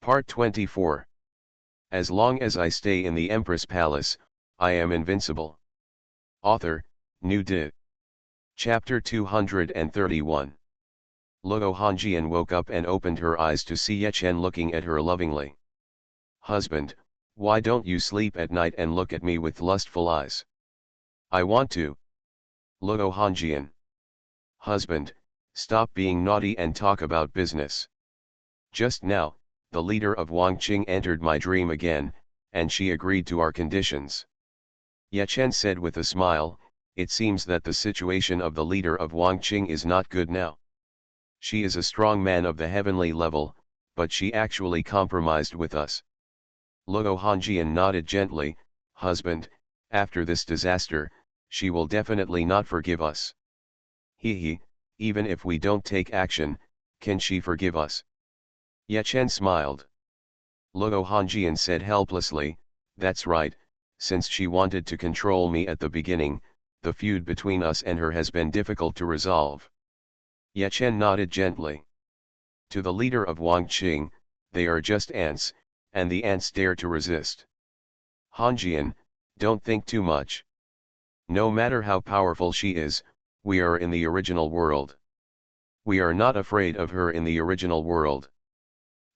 Part 24. As long as I stay in the Empress Palace, I am invincible. Author, New Did. Chapter 231. Luo Hanjian woke up and opened her eyes to see Ye Chen looking at her lovingly. Husband, why don't you sleep at night and look at me with lustful eyes? I want to. Luo Hanjian. Husband, stop being naughty and talk about business. Just now, the leader of Wangqing entered my dream again, and she agreed to our conditions. Ye Chen said with a smile, it seems that the situation of the leader of Wangqing is not good now. She is a strong man of the heavenly level, but she actually compromised with us. Luo Hanjian nodded gently, husband, after this disaster, she will definitely not forgive us. Even if we don't take action, can she forgive us? Ye Chen smiled. Luo Hanjian said helplessly, that's right, since she wanted to control me at the beginning, the feud between us and her has been difficult to resolve. Ye Chen nodded gently. To the leader of Wangqing, they are just ants, and the ants dare to resist. Hanjian, don't think too much. No matter how powerful she is, we are in the original world. We are not afraid of her in the original world.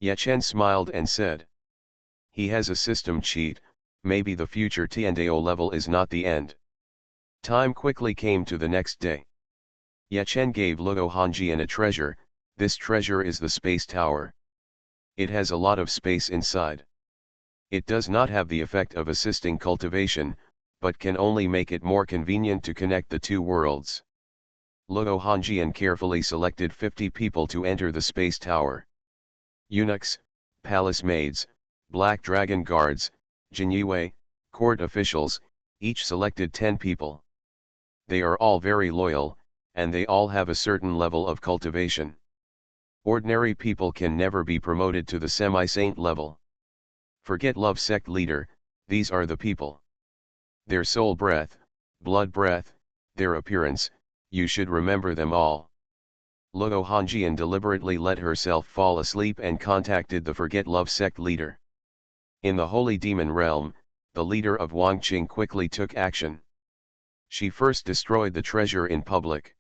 Ye Chen smiled and said. He has a system cheat, maybe the future Tiandao level is not the end. Time quickly came to the next day. Ye Chen gave Luo Hanjian a treasure, this treasure is the space tower. It has a lot of space inside. It does not have the effect of assisting cultivation, but can only make it more convenient to connect the two worlds. Luo Hanjian carefully selected 50 people to enter the space tower. Eunuchs, palace maids, black dragon guards, Jinyue, court officials, each selected 10 people. They are all very loyal, and they all have a certain level of cultivation. Ordinary people can never be promoted to the semi-saint level. Forget love sect leader, these are the people. Their soul breath, blood breath, their appearance, you should remember them all. Luo Hanjian deliberately let herself fall asleep and contacted the Forget Love sect leader. In the Holy Demon Realm, the leader of Wangqing quickly took action. She first destroyed the treasure in public.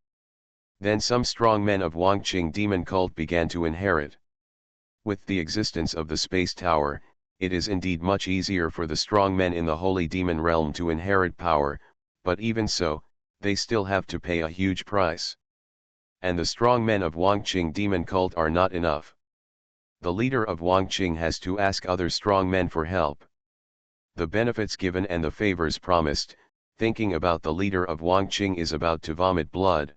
Then some strong men of Wangqing demon cult began to inherit. With the existence of the space tower, it is indeed much easier for the strong men in the Holy Demon Realm to inherit power, but even so, they still have to pay a huge price. And the strong men of Wangqing demon cult are not enough. The leader of Wangqing has to ask other strong men for help. The benefits given and the favors promised, thinking about the leader of Wangqing is about to vomit blood.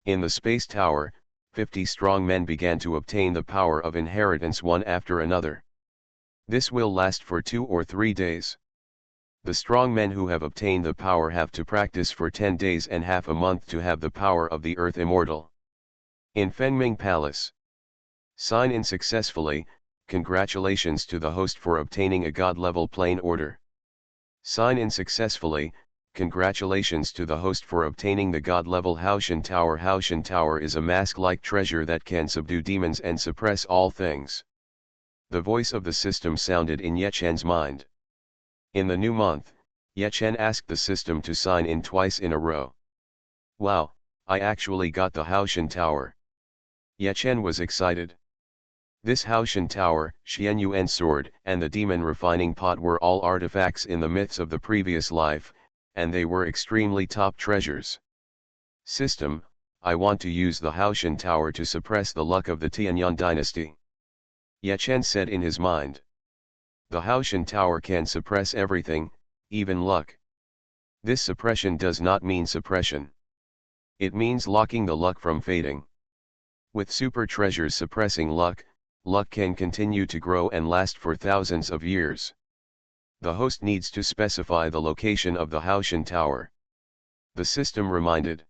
In the space tower, 50 strong men began to obtain the power of inheritance one after another. This will last for 2 or 3 days. The strong men who have obtained the power have to practice for 10 days and half a month to have the power of the earth immortal. In Fengming Palace. Sign in successfully, congratulations to the host for obtaining a god-level plane order. Sign in successfully, congratulations to the host for obtaining the god-level Haoshan Tower. Haoshan Tower is a mask-like treasure that can subdue demons and suppress all things. The voice of the system sounded in Ye Chen's mind. In the new month, Ye Chen asked the system to sign in twice in a row. Wow, I actually got the Haoshan Tower. Ye Chen was excited. This Haoshan Tower, Xuanhuan sword, and the demon refining pot were all artifacts in the myths of the previous life, and they were extremely top treasures. System, I want to use the Haoshan Tower to suppress the luck of the Tianyang dynasty. Ye Chen said in his mind. The Haoshan Tower can suppress everything, even luck. This suppression does not mean suppression. It means locking the luck from fading. With super treasures suppressing luck, luck can continue to grow and last for thousands of years. The host needs to specify the location of the Haoshan Tower. The system reminded.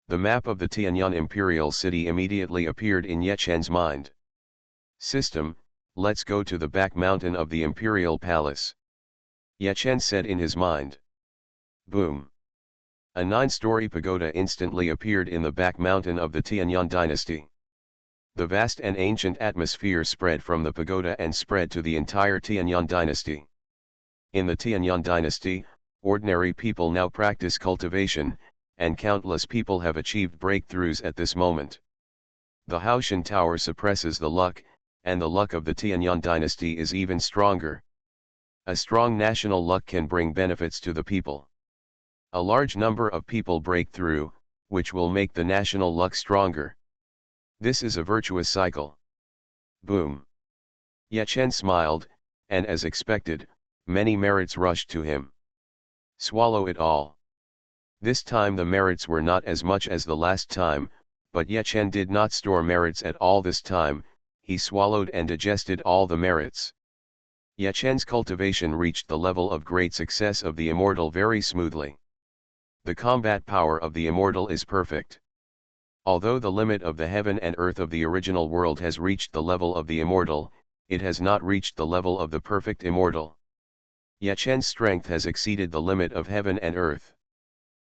The map of the Tianyang Imperial City immediately appeared in Ye Chen's mind. System, let's go to the back mountain of the Imperial Palace. Ye Chen said in his mind. Boom. A 9-story pagoda instantly appeared in the back mountain of the Tianyang dynasty. The vast and ancient atmosphere spread from the pagoda and spread to the entire Tianyang dynasty. In the Tianyang dynasty, ordinary people now practice cultivation, and countless people have achieved breakthroughs at this moment. The Haoshan Tower suppresses the luck, and the luck of the Tianyang dynasty is even stronger. A strong national luck can bring benefits to the people. A large number of people break through, which will make the national luck stronger. This is a virtuous cycle. Boom. Ye Chen smiled, and as expected, many merits rushed to him. Swallow it all. This time the merits were not as much as the last time, but Ye Chen did not store merits at all this time. He swallowed and digested all the merits. Ye Chen's cultivation reached the level of great success of the immortal very smoothly. The combat power of the immortal is perfect. Although the limit of the heaven and earth of the original world has reached the level of the immortal, it has not reached the level of the perfect immortal. Ye Chen's strength has exceeded the limit of heaven and earth.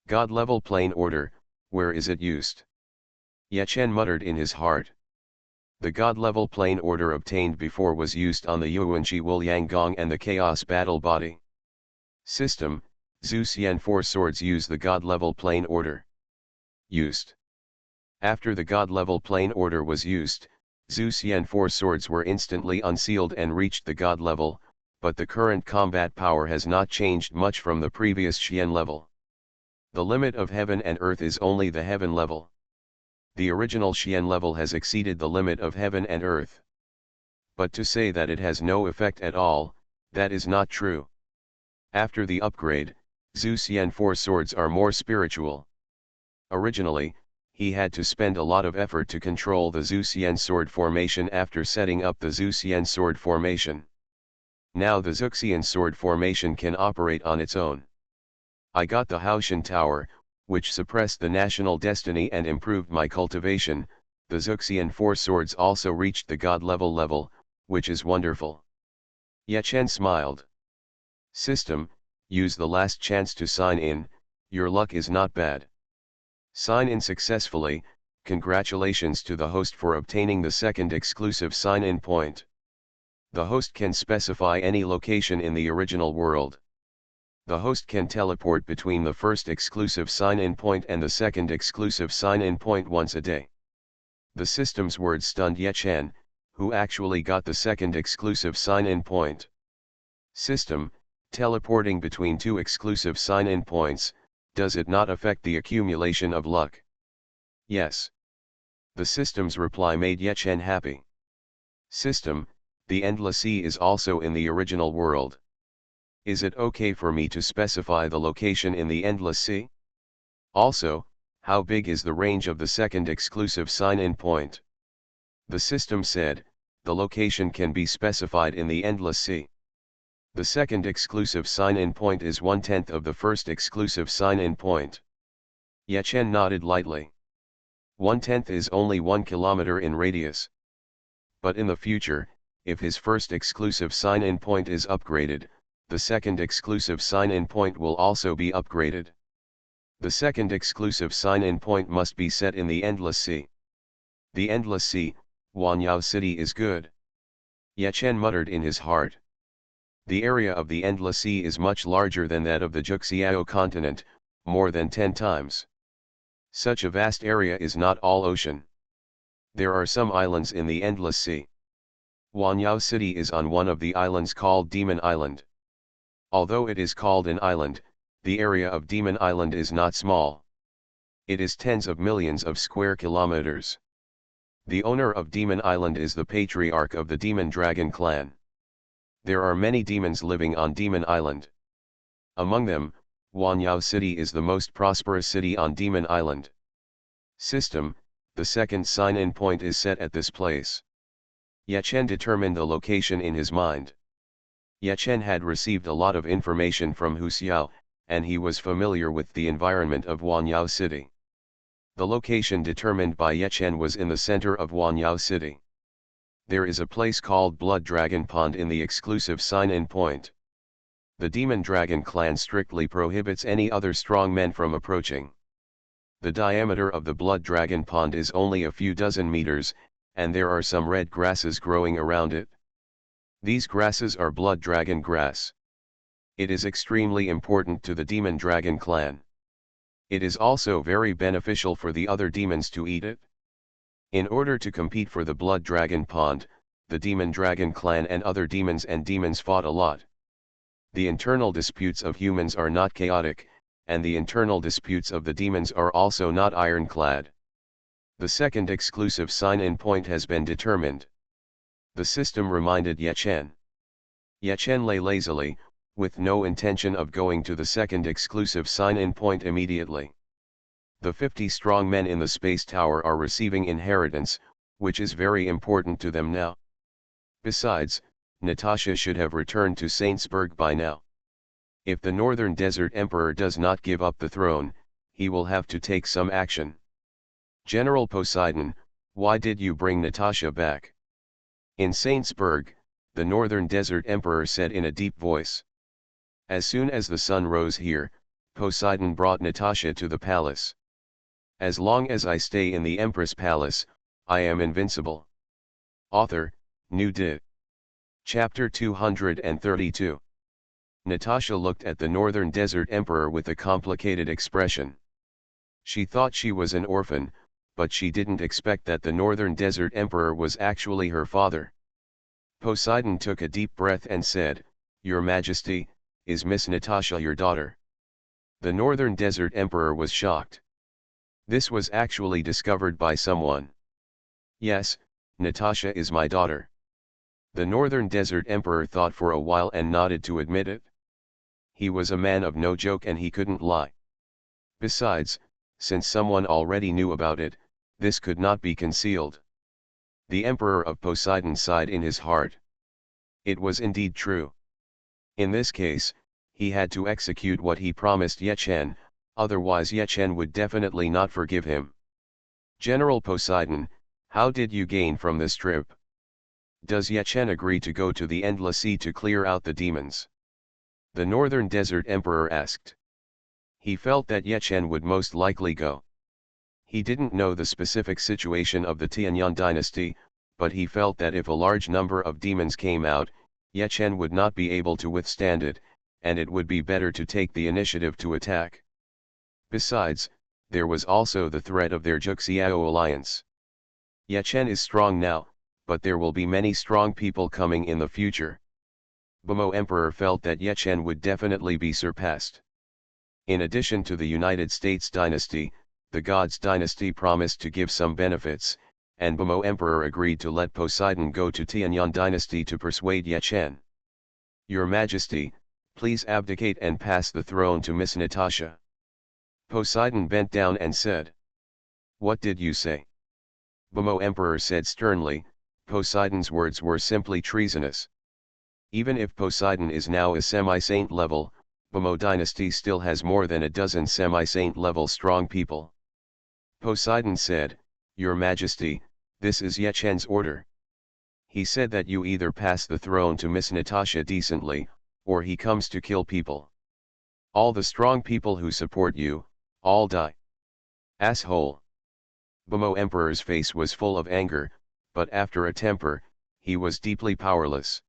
God-level plane order, where is it used? Ye Chen muttered in his heart. The God-level plane order obtained before was used on the Yuanqi Wuliang Gong and the Chaos Battle Body. System, Zhu Xian 4 swords use the God-level plane order. Used. After the God-level plane order was used, Zhu Xian 4 swords were instantly unsealed and reached the God level, but the current combat power has not changed much from the previous Xian level. The limit of heaven and earth is only the heaven level. The original Xian level has exceeded the limit of heaven and earth. But to say that it has no effect at all, that is not true. After the upgrade, Zhu Xian 4 swords are more spiritual. Originally, he had to spend a lot of effort to control the Zhu Xian sword formation after setting up the Zhu Xian sword formation. Now the Zhu Xian sword formation can operate on its own. I got the Haoshan Tower, which suppressed the national destiny and improved my cultivation. The Zhu Xian 4 swords also reached the God level, which is wonderful. Ye Chen smiled. System, use the last chance to sign in, your luck is not bad. Sign in successfully. Congratulations to the host for obtaining the second exclusive sign-in point. The host can specify any location in the original world. The host can teleport between the first exclusive sign-in point and the second exclusive sign-in point once a day. The system's words stunned Ye Chen, who actually got the second exclusive sign-in point. System, teleporting between two exclusive sign-in points, does it not affect the accumulation of luck? Yes. The system's reply made Ye Chen happy. System, the Endless Sea is also in the original world. Is it okay for me to specify the location in the Endless Sea? Also, how big is the range of the second exclusive sign-in point? The system said, the location can be specified in the Endless Sea. The second exclusive sign-in point is 1/10 of the first exclusive sign-in point. Ye Chen nodded lightly. 1/10 is only 1 kilometer in radius. But in the future, if his first exclusive sign-in point is upgraded, the second exclusive sign-in point will also be upgraded. The second exclusive sign-in point must be set in the Endless Sea. The Endless Sea, Xuanhuan City is good. Ye Chen muttered in his heart. The area of the Endless Sea is much larger than that of the Juxiao continent, more than 10 times. Such a vast area is not all ocean. There are some islands in the Endless Sea. Xuanhuan City is on one of the islands called Demon Island. Although it is called an island, the area of Demon Island is not small. It is tens of millions of square kilometers. The owner of Demon Island is the patriarch of the Demon Dragon clan. There are many demons living on Demon Island. Among them, Xuanhuan City is the most prosperous city on Demon Island. System, the second sign-in point is set at this place. Ye Chen determined the location in his mind. Ye Chen had received a lot of information from Hu Xiao, and he was familiar with the environment of Xuanhuan City. The location determined by Ye Chen was in the center of Xuanhuan City. There is a place called Blood Dragon Pond in the exclusive sign-in point. The Demon Dragon clan strictly prohibits any other strong men from approaching. The diameter of the Blood Dragon Pond is only a few dozen meters, and there are some red grasses growing around it. These grasses are blood dragon grass. It is extremely important to the demon dragon clan. It is also very beneficial for the other demons to eat it. In order to compete for the blood dragon pond, the demon dragon clan and other demons fought a lot. The internal disputes of humans are not chaotic, and the internal disputes of the demons are also not ironclad. The second exclusive sign-in point has been determined. The system reminded Ye Chen. Ye Chen lay lazily, with no intention of going to the second exclusive sign-in point immediately. The 50 strong men in the space tower are receiving inheritance, which is very important to them now. Besides, Natasha should have returned to Saintsburg by now. If the Northern Desert Emperor does not give up the throne, he will have to take some action. General Poseidon, why did you bring Natasha back? In Saintsburg, the Northern Desert Emperor said in a deep voice. As soon as the sun rose here, Poseidon brought Natasha to the palace. As long as I stay in the Empress Palace, I am invincible. Author, New Dit. Chapter 232. Natasha looked at the Northern Desert Emperor with a complicated expression. She thought she was an orphan, but she didn't expect that the Northern Desert Emperor was actually her father. Poseidon took a deep breath and said, Your Majesty, is Miss Natasha your daughter? The Northern Desert Emperor was shocked. This was actually discovered by someone. Yes, Natasha is my daughter. The Northern Desert Emperor thought for a while and nodded to admit it. He was a man of no joke and he couldn't lie. Besides, since someone already knew about it, this could not be concealed. The Emperor of Poseidon sighed in his heart. It was indeed true. In this case, he had to execute what he promised Ye Chen, otherwise Ye Chen would definitely not forgive him. General Poseidon, how did you gain from this trip? Does Ye Chen agree to go to the Endless Sea to clear out the demons? The Northern Desert Emperor asked. He felt that Ye Chen would most likely go. He didn't know the specific situation of the Tianyang dynasty, but he felt that if a large number of demons came out, Ye Chen would not be able to withstand it, and it would be better to take the initiative to attack. Besides, there was also the threat of their Juxiao alliance. Ye Chen is strong now, but there will be many strong people coming in the future. Bamo Emperor felt that Ye Chen would definitely be surpassed. In addition to the United States dynasty, the Gods dynasty promised to give some benefits, and Bamo Emperor agreed to let Poseidon go to Tianyang dynasty to persuade Ye Chen. Your Majesty, please abdicate and pass the throne to Miss Natasha. Poseidon bent down and said. What did you say? Bamo Emperor said sternly. Poseidon's words were simply treasonous. Even if Poseidon is now a semi-saint level, Bamo dynasty still has more than a dozen semi-saint level strong people. Poseidon said, Your Majesty, this is Ye Chen's order. He said that you either pass the throne to Miss Natasha decently, or he comes to kill people. All the strong people who support you, all die. Asshole. Bamo Emperor's face was full of anger, but after a temper, he was deeply powerless.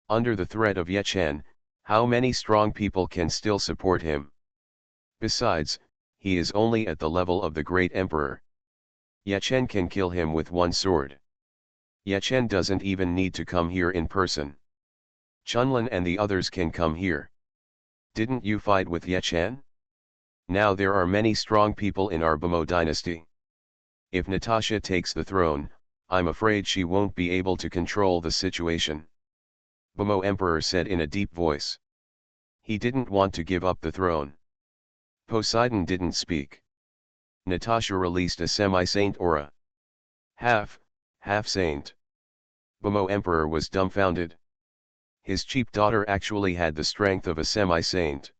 Under the threat of Ye Chen, how many strong people can still support him? Besides, he is only at the level of the great emperor. Ye Chen can kill him with one sword. Ye Chen doesn't even need to come here in person. Chunlin and the others can come here. Didn't you fight with Ye Chen? Now there are many strong people in our Bamo dynasty. If Natasha takes the throne, I'm afraid she won't be able to control the situation. Bamo Emperor said in a deep voice. He didn't want to give up the throne. Poseidon didn't speak. Natasha released a semi-saint aura. Half saint. Bamo Emperor was dumbfounded. His cheap daughter actually had the strength of a semi-saint.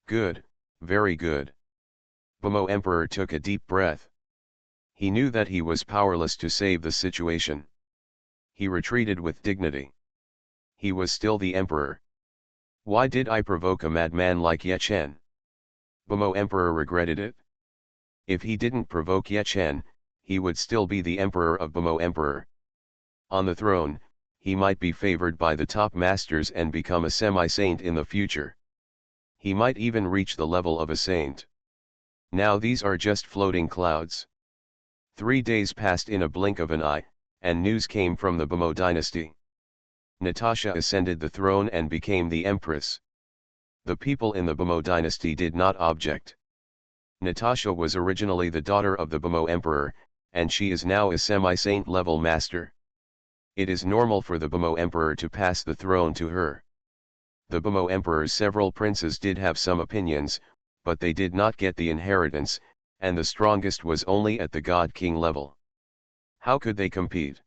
Good, very good. Bamo Emperor took a deep breath. He knew that he was powerless to save the situation. He retreated with dignity. He was still the emperor. Why did I provoke a madman like Ye Chen? Bamo Emperor regretted it. If he didn't provoke Ye Chen, he would still be the emperor of Bamo Emperor. On the throne, he might be favored by the top masters and become a semi-saint in the future. He might even reach the level of a saint. Now these are just floating clouds. 3 days passed in a blink of an eye, and news came from the Bamo dynasty. Natasha ascended the throne and became the empress. The people in the Bamo dynasty did not object. Natasha was originally the daughter of the Bamo emperor, and she is now a semi-saint level master. It is normal for the Bamo emperor to pass the throne to her. The Bamo emperor's several princes did have some opinions, but they did not get the inheritance, and the strongest was only at the god-king level. How could they compete?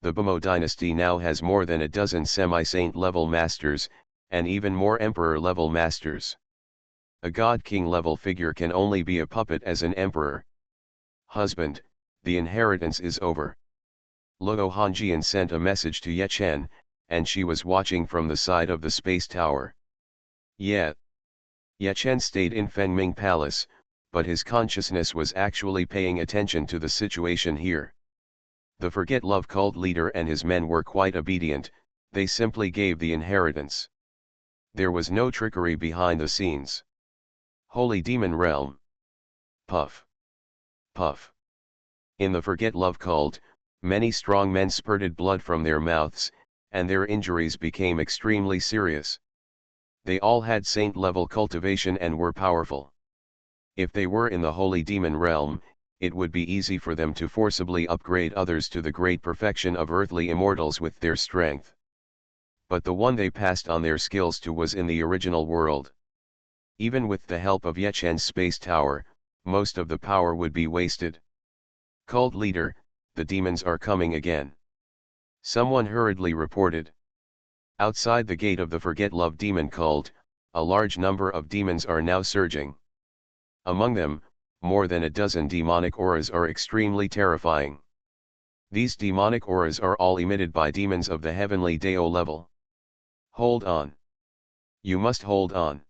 The Bamo dynasty now has more than a dozen semi-saint level masters, and even more emperor level masters. A god-king level figure can only be a puppet as an emperor. Husband, the inheritance is over. Luo Hongjian sent a message to Ye Chen, and she was watching from the side of the space tower. Ye Chen stayed in Fengming Palace, but his consciousness was actually paying attention to the situation here. The Forget Love cult leader and his men were quite obedient, they simply gave the inheritance. There was no trickery behind the scenes. Holy Demon Realm. Puff. Puff. In the Forget Love cult, many strong men spurted blood from their mouths, and their injuries became extremely serious. They all had saint-level cultivation and were powerful. If they were in the Holy Demon Realm, it would be easy for them to forcibly upgrade others to the great perfection of earthly immortals with their strength. But the one they passed on their skills to was in the original world. Even with the help of Ye Chen's space tower, most of the power would be wasted. Cult leader, the demons are coming again. Someone hurriedly reported. Outside the gate of the Forget Love demon cult, a large number of demons are now surging. Among them, more than a dozen demonic auras are extremely terrifying. These demonic auras are all emitted by demons of the heavenly Dao level. Hold on. You must hold on.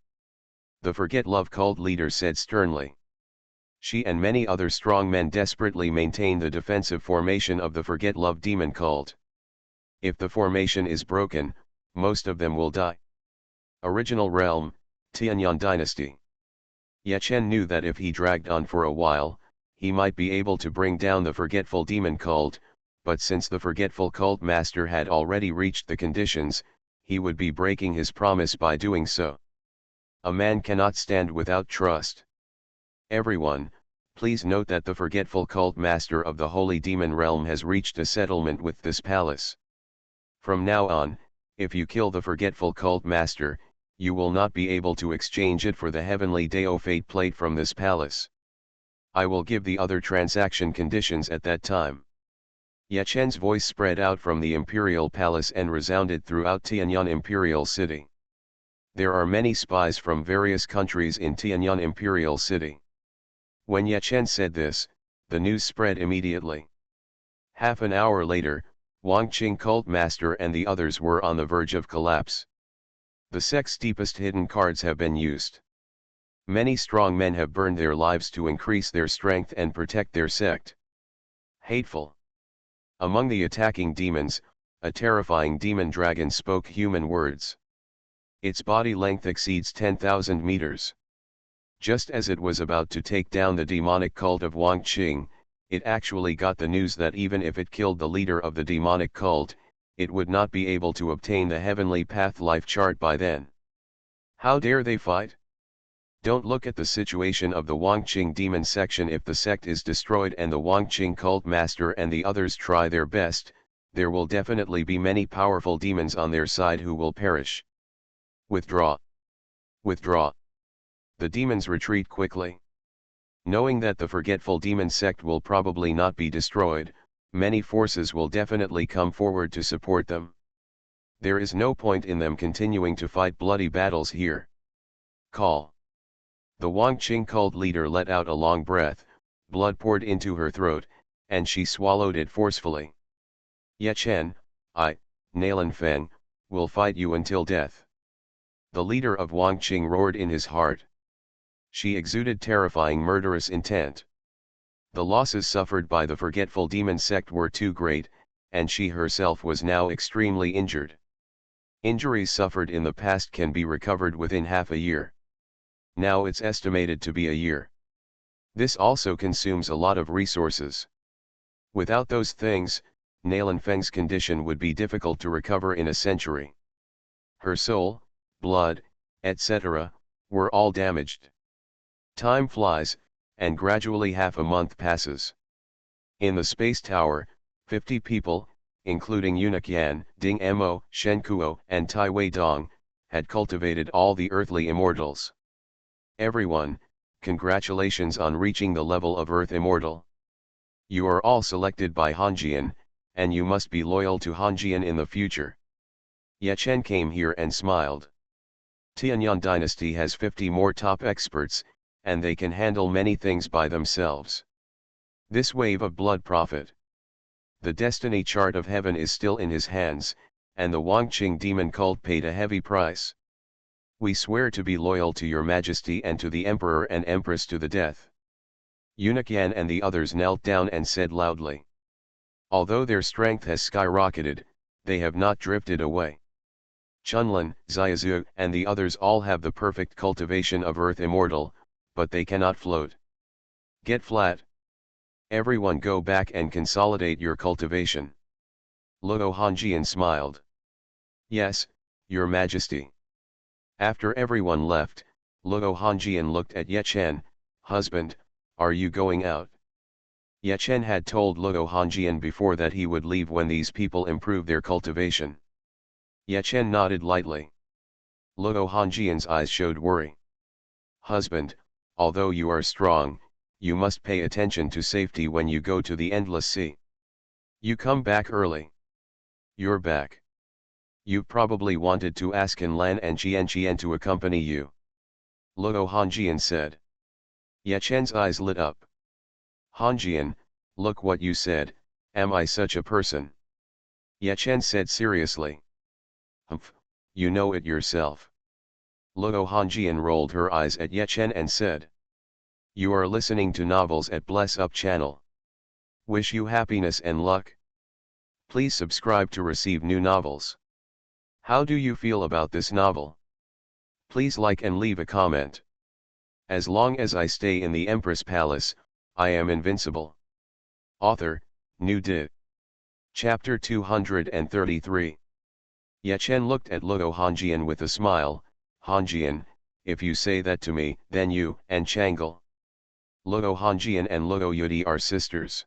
The Forget Love cult leader said sternly. She and many other strong men desperately maintain the defensive formation of the Forget Love demon cult. If the formation is broken, most of them will die. Original Realm, Tianyang Dynasty. Ye Chen knew that if he dragged on for a while, he might be able to bring down the Forgetful demon cult, but since the Forgetful cult master had already reached the conditions, he would be breaking his promise by doing so. A man cannot stand without trust. Everyone, please note that the Forgetful cult master of the Holy Demon Realm has reached a settlement with this palace. From now on, if you kill the Forgetful cult master, you will not be able to exchange it for the heavenly Dao Fate plate from this palace. I will give the other transaction conditions at that time. Ye Chen's voice spread out from the Imperial Palace and resounded throughout Tianyang Imperial City. There are many spies from various countries in Tianyang Imperial City. When Ye Chen said this, the news spread immediately. Half an hour later, Wang Qing cult master and the others were on the verge of collapse. The sect's deepest hidden cards have been used. Many strong men have burned their lives to increase their strength and protect their sect. Hateful. Among the attacking demons, a terrifying demon dragon spoke human words. Its body length exceeds 10,000 meters. Just as it was about to take down the demonic cult of Wang Qing, it actually got the news that even if it killed the leader of the demonic cult, it would not be able to obtain the heavenly path life chart by then. How dare they fight? Don't look at the situation of the Wang Qing demon section. If the sect is destroyed and the Wang Qing cult master and the others try their best, there will definitely be many powerful demons on their side who will perish. Withdraw. Withdraw. The demons retreat quickly. Knowing that the forgetful demon sect will probably not be destroyed, many forces will definitely come forward to support them. There is no point in them continuing to fight bloody battles here. Call. The Wang Qing cult leader let out a long breath, blood poured into her throat, and she swallowed it forcefully. Ye Chen, Nalan Feng, will fight you until death. The leader of Wang Qing roared in his heart. She exuded terrifying murderous intent. The losses suffered by the forgetful demon sect were too great, and she herself was now extremely injured. Injuries suffered in the past can be recovered within half a year. Now it's estimated to be a year. This also consumes a lot of resources. Without those things, Nalan Feng's condition would be difficult to recover in a century. Her soul, blood, etc., were all damaged. Time flies, and gradually half a month passes. In the space tower, 50 people, including Xuanhuan, Ding Mo, Shen Kuo, and Tai Wei Dong, had cultivated all the earthly immortals. Everyone, congratulations on reaching the level of Earth Immortal. You are all selected by Hanjian, and you must be loyal to Hanjian in the future. Ye Chen came here and smiled. Tianyang dynasty has 50 more top experts, and they can handle many things by themselves. This wave of blood profit. The destiny chart of heaven is still in his hands, and the Wangqing demon cult paid a heavy price. We swear to be loyal to your majesty and to the emperor and empress to the death. Xuanhuan and the others knelt down and said loudly. Although their strength has skyrocketed, they have not drifted away. Chunlin, Xiaozu, and the others all have the perfect cultivation of Earth Immortal, but they cannot float. Get flat. Everyone go back and consolidate your cultivation. Luo Hanjian smiled. Yes, your majesty. After everyone left, Luo Hanjian looked at Ye Chen. Husband, are you going out? Ye Chen had told Luo Hanjian before that he would leave when these people improve their cultivation. Ye Chen nodded lightly. Luo Hanjian's eyes showed worry. Husband, although you are strong, you must pay attention to safety when you go to the Endless Sea. You come back early. You're back. You probably wanted to ask Lan and Qian to accompany you. Luo Hanjian said. Ye Chen's eyes lit up. Hanjian, look what you said, am I such a person? Ye Chen said seriously. Humph, you know it yourself. Luo Hanjian rolled her eyes at Ye Chen and said. You are listening to novels at Bless Up channel. Wish you happiness and luck. Please subscribe to receive new novels. How do you feel about this novel? Please like and leave a comment. As long as I stay in the Empress Palace, I am invincible. Author, New Di. Chapter 233. Ye Chen looked at Luo Hanjian with a smile. Hanjian, if you say that to me, then you and Chang'e. Luo Hanjian and Luo Yudi are sisters.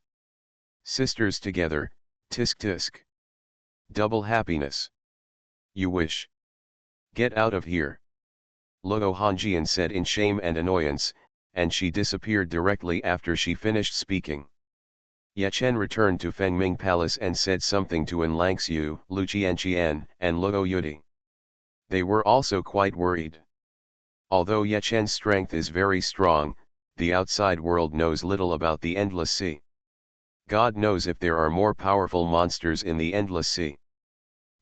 Sisters together, tisk tisk. Double happiness. You wish. Get out of here. Luo Hanjian said in shame and annoyance, and she disappeared directly after she finished speaking. Ye Chen returned to Fengming Palace and said something to En Langxiu, Lu Qianqian, and Luo Yudi. They were also quite worried. Although Ye Chen's strength is very strong, the outside world knows little about the Endless Sea. God knows if there are more powerful monsters in the Endless Sea.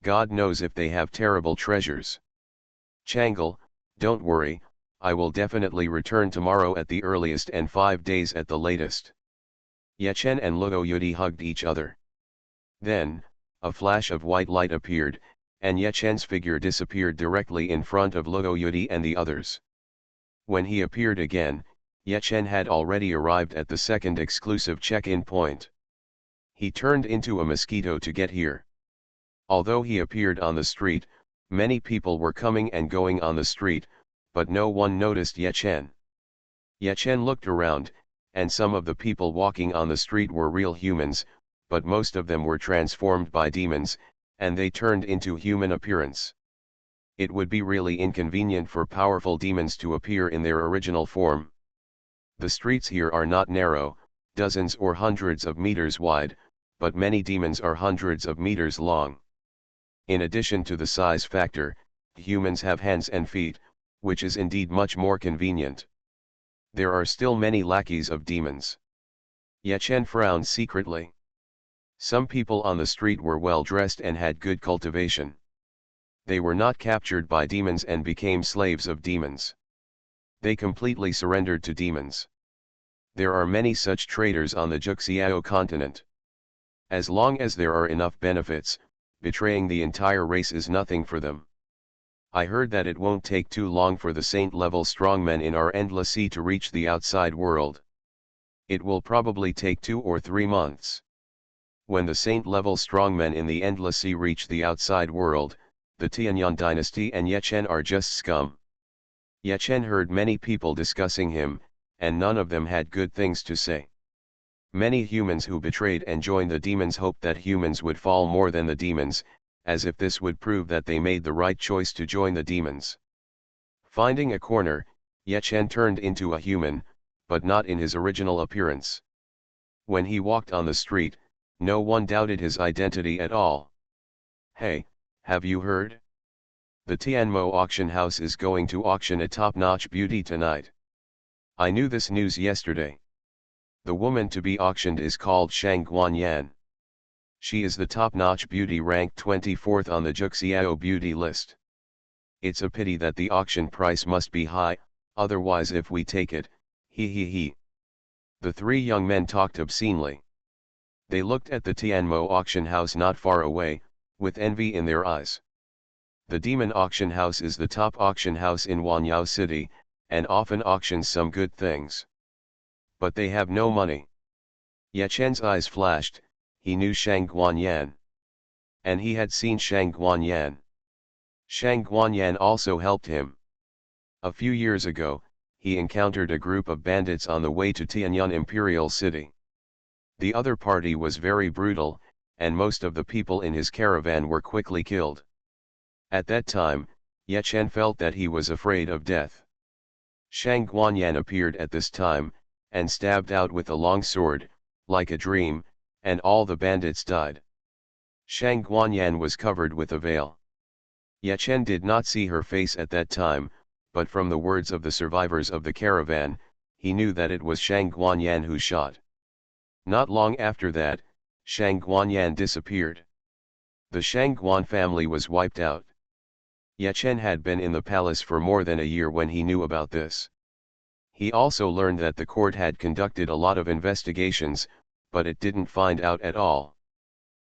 God knows if they have terrible treasures. Chang'e, don't worry, I will definitely return tomorrow at the earliest and 5 days at the latest. Ye Chen and Luo Yudi hugged each other. Then, a flash of white light appeared, and Ye Chen's figure disappeared directly in front of Luo Yudi and the others. When he appeared again, Ye Chen had already arrived at the second exclusive check-in point. He turned into a mosquito to get here. Although he appeared on the street, many people were coming and going on the street, but no one noticed Ye Chen. Ye Chen looked around, and some of the people walking on the street were real humans, but most of them were transformed by demons, and they turned into human appearance. It would be really inconvenient for powerful demons to appear in their original form. The streets here are not narrow, dozens or hundreds of meters wide, but many demons are hundreds of meters long. In addition to the size factor, humans have hands and feet, which is indeed much more convenient. There are still many lackeys of demons. Ye Chen frowned secretly. Some people on the street were well dressed and had good cultivation. They were not captured by demons and became slaves of demons. They completely surrendered to demons. There are many such traders on the Juxiao continent. As long as there are enough benefits, betraying the entire race is nothing for them. I heard that it won't take too long for the saint-level strongmen in our endless sea to reach the outside world. It will probably take 2 or 3 months. When the saint-level strongmen in the endless sea reach the outside world, the Tianyang dynasty and Ye Chen are just scum. Ye Chen heard many people discussing him, and none of them had good things to say. Many humans who betrayed and joined the demons hoped that humans would fall more than the demons, as if this would prove that they made the right choice to join the demons. Finding a corner, Ye Chen turned into a human, but not in his original appearance. When he walked on the street, no one doubted his identity at all. "Hey, have you heard? The Tianmo auction house is going to auction a top-notch beauty tonight. I knew this news yesterday. The woman to be auctioned is called Xuanhuan. She is the top-notch beauty ranked 24th on the Juxiao beauty list. It's a pity that the auction price must be high, otherwise if we take it, he. The 3 young men talked obscenely. They looked at the Tianmo auction house not far away, with envy in their eyes. The demon auction house is the top auction house in Wanyao City, and often auctions some good things. But they have no money. Ye Chen's eyes flashed, he knew Xuanhuan. And he had seen Xuanhuan. Xuanhuan also helped him. A few years ago, he encountered a group of bandits on the way to Tianyang Imperial City. The other party was very brutal, and most of the people in his caravan were quickly killed. At that time, Ye Chen felt that he was afraid of death. Xuanhuan appeared at this time, and stabbed out with a long sword, like a dream, and all the bandits died. Xuanhuan was covered with a veil. Ye Chen did not see her face at that time, but from the words of the survivors of the caravan, he knew that it was Xuanhuan who shot. Not long after that, Xuanhuan disappeared. The Xuanhuan family was wiped out. Ye Chen had been in the palace for more than a year when he knew about this. He also learned that the court had conducted a lot of investigations, but it didn't find out at all.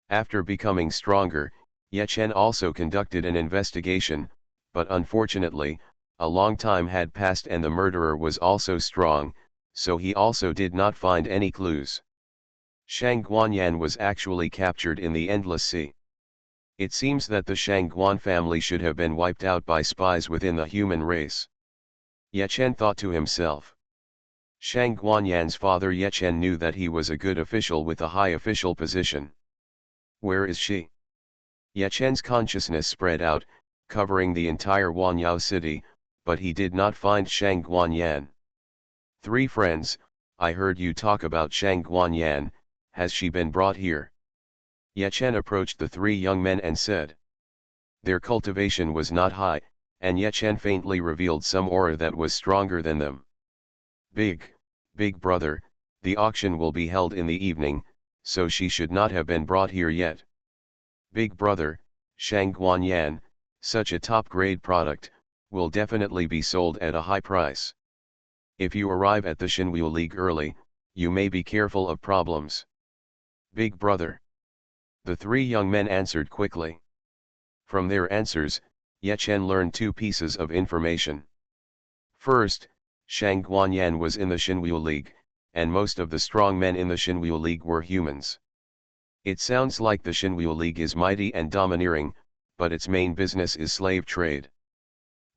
After becoming stronger, Ye Chen also conducted an investigation, but unfortunately, a long time had passed and the murderer was also strong, so he also did not find any clues. Xuanhuan was actually captured in the Endless Sea. It seems that the Xuanhuan family should have been wiped out by spies within the human race. Ye Chen thought to himself. Xuanhuan's father Ye Chen knew that he was a good official with a high official position. Where is she? Ye Chen's consciousness spread out, covering the entire Wanyao city, but he did not find Xuanhuan. 3 friends, I heard you talk about Xuanhuan, has she been brought here? Ye Chen approached the 3 young men and said. Their cultivation was not high, and Ye Chen faintly revealed some aura that was stronger than them. Big brother, the auction will be held in the evening, so she should not have been brought here yet. Big brother, Xuanhuan, such a top-grade product, will definitely be sold at a high price. If you arrive at the Xuanhuan League early, you may be careful of problems. Big brother. The 3 young men answered quickly. From their answers, Ye Chen learned 2 pieces of information. First, Xuanhuan was in the Xuanhuan League, and most of the strong men in the Xuanhuan League were humans. It sounds like the Xuanhuan League is mighty and domineering, but its main business is slave trade.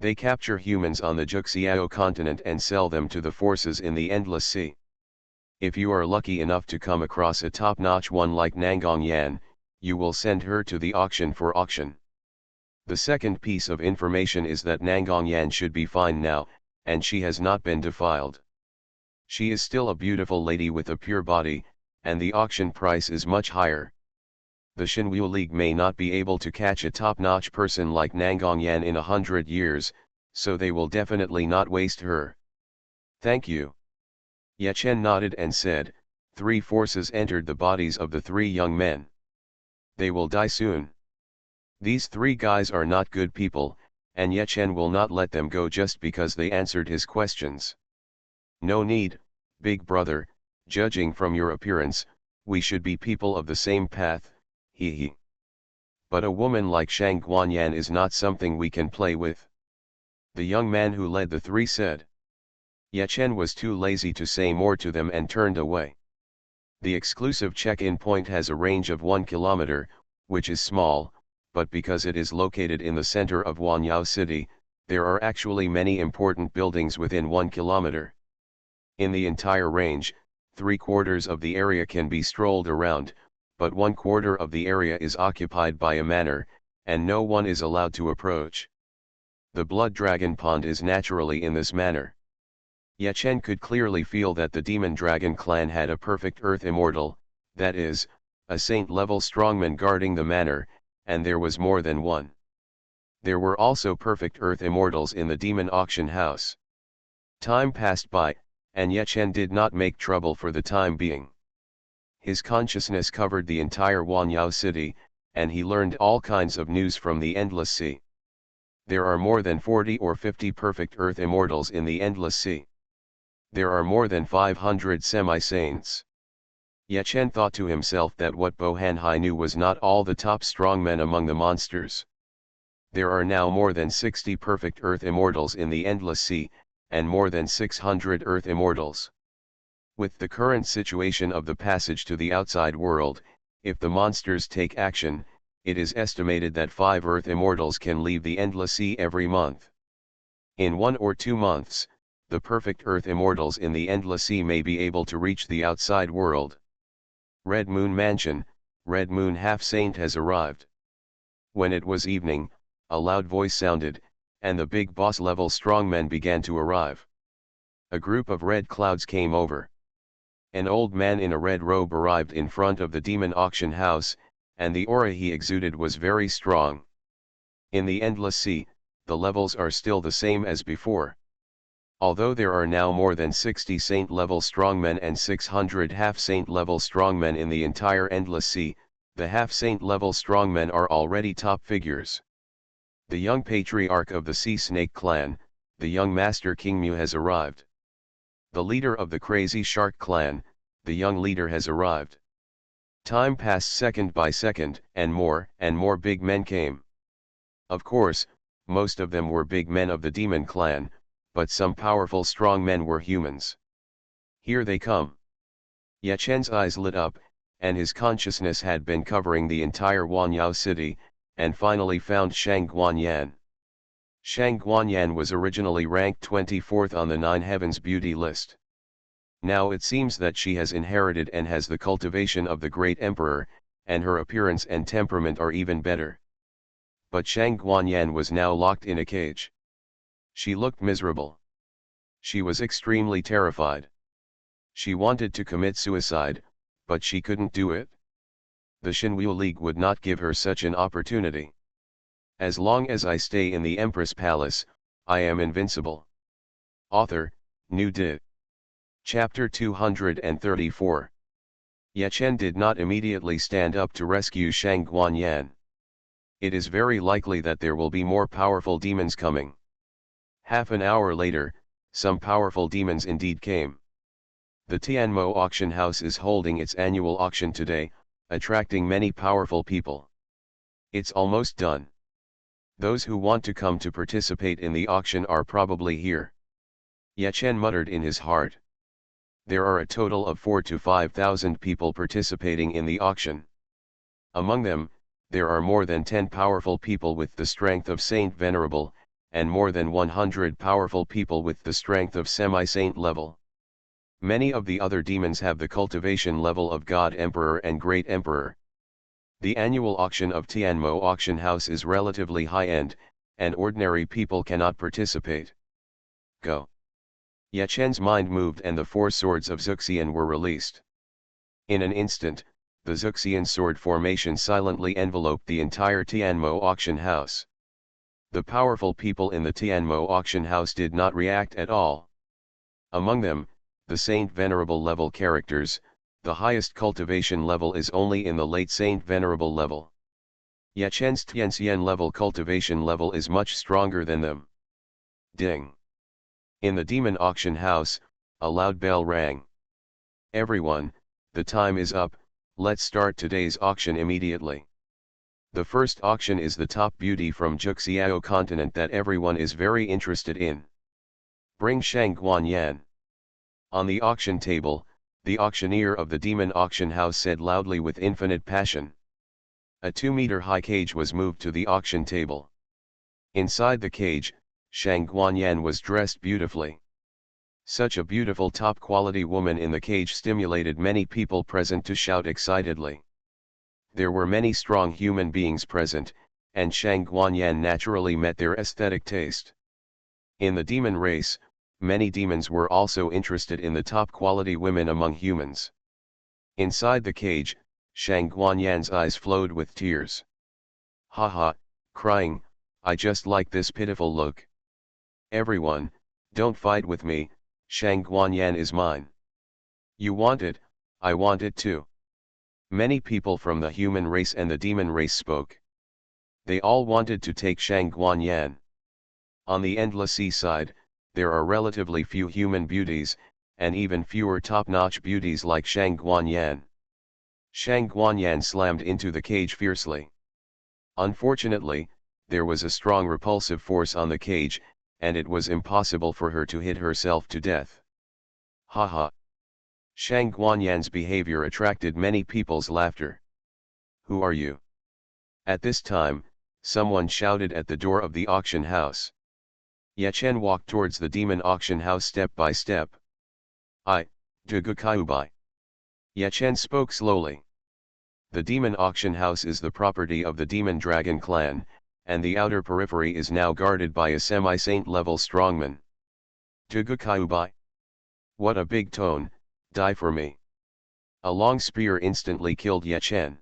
They capture humans on the Juxiao continent and sell them to the forces in the Endless Sea. If you are lucky enough to come across a top-notch one like Nangongyang, you will send her to the auction for auction. The second piece of information is that Nangongyang should be fine now, and she has not been defiled. She is still a beautiful lady with a pure body, and the auction price is much higher. The Xuanhuan League may not be able to catch a top-notch person like Nangongyang in 100 years, so they will definitely not waste her. Thank you. Ye Chen nodded and said, 3 forces entered the bodies of the 3 young men. They will die soon. These 3 guys are not good people, and Ye Chen will not let them go just because they answered his questions. No need, Big brother, judging from your appearance, we should be people of the same path, he. But a woman like Xuanhuan is not something we can play with. The young man who led the three said. Ye Chen was too lazy to say more to them and turned away. The exclusive check-in point has a range of 1 kilometer, which is small, but because it is located in the center of Huanyao City, there are actually many important buildings within 1 kilometer. In the entire range, 3/4 of the area can be strolled around, but 1/4 of the area is occupied by a manor, and no one is allowed to approach. The Blood Dragon Pond is naturally in this manor. Ye Chen could clearly feel that the Demon Dragon clan had a perfect Earth Immortal, that is, a saint-level strongman guarding the manor, and there was more than one. There were also perfect Earth Immortals in the Demon Auction House. Time passed by, and Ye Chen did not make trouble for the time being. His consciousness covered the entire Huanyao City, and he learned all kinds of news from the Endless Sea. There are more than 40 or 50 perfect Earth Immortals in the Endless Sea. There are more than 500 semi-saints. Ye Chen thought to himself that what Bo Hanhai knew was not all the top strongmen among the monsters. There are now more than 60 perfect Earth Immortals in the Endless Sea, and more than 600 Earth Immortals. With the current situation of the passage to the outside world, if the monsters take action, it is estimated that 5 Earth Immortals can leave the Endless Sea every month. In 1 or 2 months, the perfect Earth Immortals in the Endless Sea may be able to reach the outside world. Red Moon Mansion, Red Moon Half-Saint has arrived. When it was evening, a loud voice sounded, and the big boss-level strongmen began to arrive. A group of red clouds came over. An old man in a red robe arrived in front of the Demon Auction House, and the aura he exuded was very strong. In the Endless Sea, the levels are still the same as before. Although there are now more than 60 saint-level strongmen and 600 half-saint-level strongmen in the entire Endless Sea, the half-saint-level strongmen are already top figures. The young patriarch of the Sea Snake clan, the young Master King Mu has arrived. The leader of the Crazy Shark clan, the young leader has arrived. Time passed second by second, and more big men came. Of course, most of them were big men of the Demon clan, but some powerful strong men were humans. Here they come. Ye Chen's eyes lit up, and his consciousness had been covering the entire Huanyao City, and finally found Xuanhuan. Xuanhuan was originally ranked 24th on the 9 Heavens Beauty list. Now it seems that she has inherited and has the cultivation of the Great Emperor, and her appearance and temperament are even better. But Xuanhuan was now locked in a cage. She looked miserable. She was extremely terrified. She wanted to commit suicide, but she couldn't do it. The Xinwu League would not give her such an opportunity. As long as I stay in the Empress Palace, I am invincible. Author, New Di. Chapter 234. Ye Chen did not immediately stand up to rescue Xuanhuan. It is very likely that there will be more powerful demons coming. Half an hour later, some powerful demons indeed came. The Tianmo auction house is holding its annual auction today, attracting many powerful people. It's almost done. Those who want to come to participate in the auction are probably here. Ye Chen muttered in his heart. There are a total of 4,000 to 5,000 people participating in the auction. Among them, there are more than 10 powerful people with the strength of Saint Venerable, and more than 100 powerful people with the strength of semi-saint level. Many of the other demons have the cultivation level of God Emperor and Great Emperor. The annual auction of Tianmo Auction House is relatively high-end, and ordinary people cannot participate. Go. Ye Chen's mind moved and the 4 swords of Xuxian were released. In an instant, the Xuxian sword formation silently enveloped the entire Tianmo Auction House. The powerful people in the Tianmo Auction House did not react at all. Among them, the Saint Venerable level characters, the highest cultivation level is only in the late Saint Venerable level. Ye Chen's Tianxian level cultivation level is much stronger than them. Ding! In the Demon Auction House, a loud bell rang. Everyone, the time is up, let's start today's auction immediately. The first auction is the top beauty from Juxiao continent that everyone is very interested in. Bring Xuanhuan. On the auction table, the auctioneer of the demon auction house said loudly with infinite passion. A 2-meter high cage was moved to the auction table. Inside the cage, Xuanhuan was dressed beautifully. Such a beautiful top-quality woman in the cage stimulated many people present to shout excitedly. There were many strong human beings present, and Xuanhuan naturally met their aesthetic taste. In the demon race, many demons were also interested in the top-quality women among humans. Inside the cage, Xuanhuan's eyes flowed with tears. Haha, crying, I just like this pitiful look. Everyone, don't fight with me, Xuanhuan is mine. You want it, I want it too. Many people from the human race and the demon race spoke. They all wanted to take Xuanhuan. On the endless seaside, there are relatively few human beauties, and even fewer top-notch beauties like Xuanhuan. Xuanhuan slammed into the cage fiercely. Unfortunately, there was a strong repulsive force on the cage, and it was impossible for her to hit herself to death. Haha. Xuanhuan's behavior attracted many people's laughter. Who are you? At this time, someone shouted at the door of the auction house. Yechen walked towards the demon auction house step by step. Dugukaiubai. Yechen spoke slowly. The demon auction house is the property of the demon dragon clan, and the outer periphery is now guarded by a semi-saint level strongman. Dugukaiubai. What a big tone, die for me. A long spear instantly killed Yechen.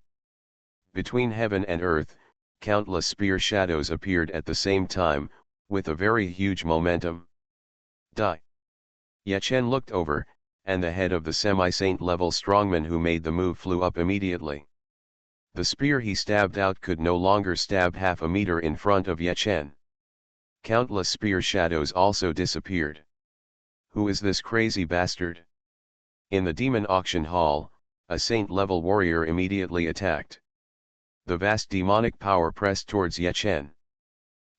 Between heaven and earth, countless spear shadows appeared at the same time, with a very huge momentum. Die. Yechen looked over, and the head of the semi-saint level strongman who made the move flew up immediately. The spear he stabbed out could no longer stab half a meter in front of Yechen. Countless spear shadows also disappeared. Who is this crazy bastard? In the demon auction hall, a saint-level warrior immediately attacked. The vast demonic power pressed towards Yechen.